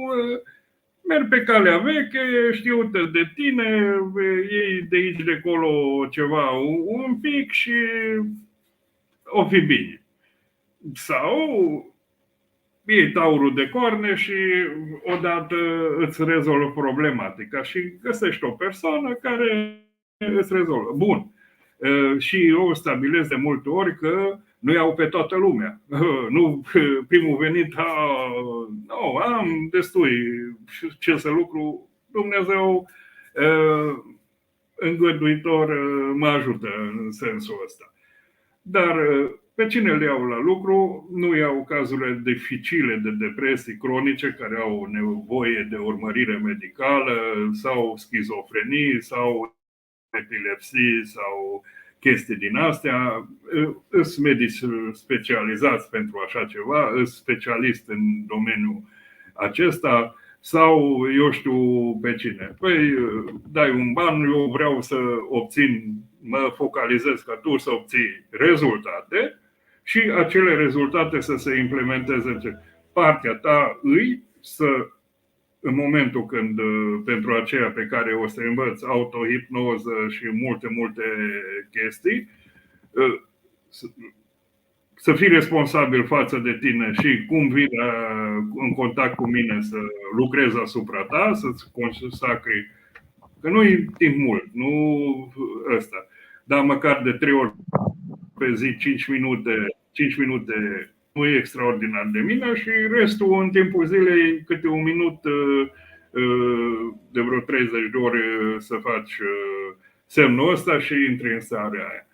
mergi pe calea veche, știută de tine, iei de aici de acolo ceva un pic și o fi bine. Sau iei taurul de corne și odată îți rezolvă problematica și găsești o persoană care îți rezolvă. Bun. Și eu stabilesc de multe ori că nu iau pe toată lumea. Nu primul venit, nu, am destui ce să lucru. Dumnezeu îngăduitor mă ajută în sensul ăsta. Dar pe cine le iau la lucru? Nu iau cazurile dificile de depresii cronice care au nevoie de urmărire medicală, sau schizofrenii, sau epilepsii, sau chestii din astea. Sunt medici specializați pentru așa ceva, sunt specialist în domeniul acesta, sau eu știu pe cine. Păi dai un ban, eu vreau să mă focalizez ca tu să obții rezultate și acele rezultate să se implementeze. Partea ta să, în momentul când, pentru aceea pe care o să învăț autohipnoză și multe chestii, să fii responsabil față de tine și cum vii în contact cu mine să lucrezi asupra ta, să-ți consacri, că nu-i timp mult, nu ăsta, dar măcar de 3 ori pe zi, 5 minute nu e extraordinar de mine, și restul în timpul zilei câte un minut de vreo 30 de ori să faci semnul ăsta și intri în starea aia.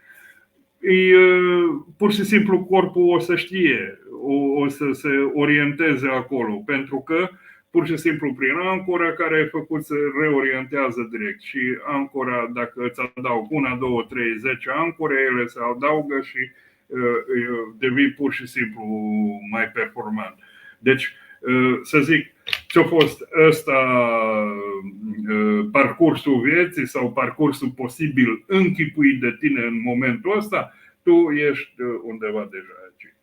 Pur și simplu corpul o să știe, o să se orienteze acolo, pentru că pur și simplu prin ancora care ai făcut se reorientează direct. Și ancora, dacă îți adaug 1, 2, 3, 10 ancore, ele se adaugă și devii pur și simplu mai performant. Deci, să zic, ce-a fost ăsta parcursul vieții sau parcursul posibil închipuit de tine în momentul ăsta, tu ești undeva deja aici.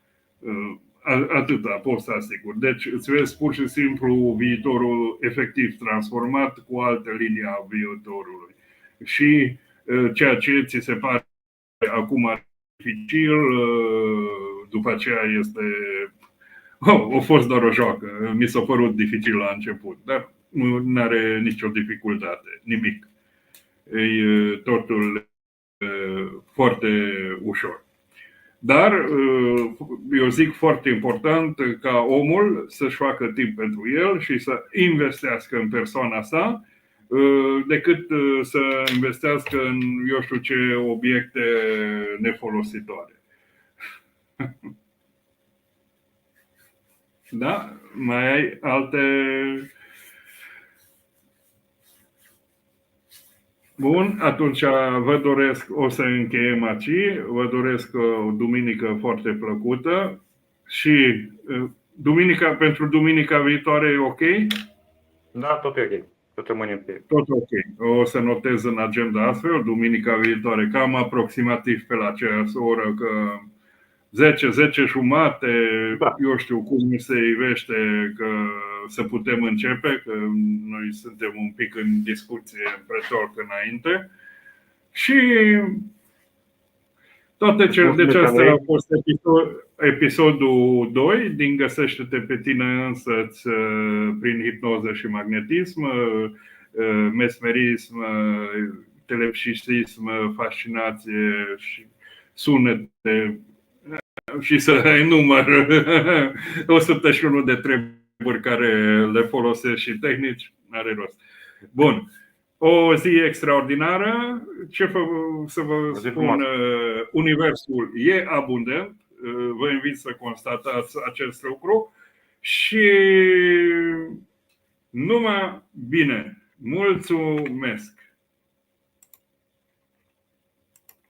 Atâta pot să asigur. Deci îți vezi pur și simplu viitorul efectiv transformat cu alte linii a viitorului. Și ceea ce ți se pare acum dificil, după aceea este... a fost doar o joacă. Mi s-a părut dificil la început, dar nu are nicio dificultate, nimic. E totul foarte ușor. Dar eu zic foarte important ca omul să-și facă timp pentru el și să investească în persoana sa, decât să investească în eu știu ce obiecte nefolositoare. Da? Mai ai alte... Bun, atunci vă doresc, o să încheiem aici, vă doresc o duminică foarte plăcută și pentru duminica viitoare e ok? Da, tot e ok. Tot rămânem pe... Tot ok. O să notez în agenda astfel, duminica viitoare, cam aproximativ pe la aceeași oră, că 10 jumate, da. Eu știu cum se ivește că să putem începe, că noi suntem un pic în discuție în pretorc înainte. Și toate cele, deci asta a fost episodul 2 din Găsește-te pe tine însăți prin hipnoză și magnetism, mesmerism, telepsisism, fascinație și sunete. Și să enumăr 101 de treburi care le folosesc și tehnici, n-are rost. Bun. O zi extraordinară. Ce să vă spun, universul e abundent. Vă invit să constatați acest lucru și numai bine. Mulțumesc!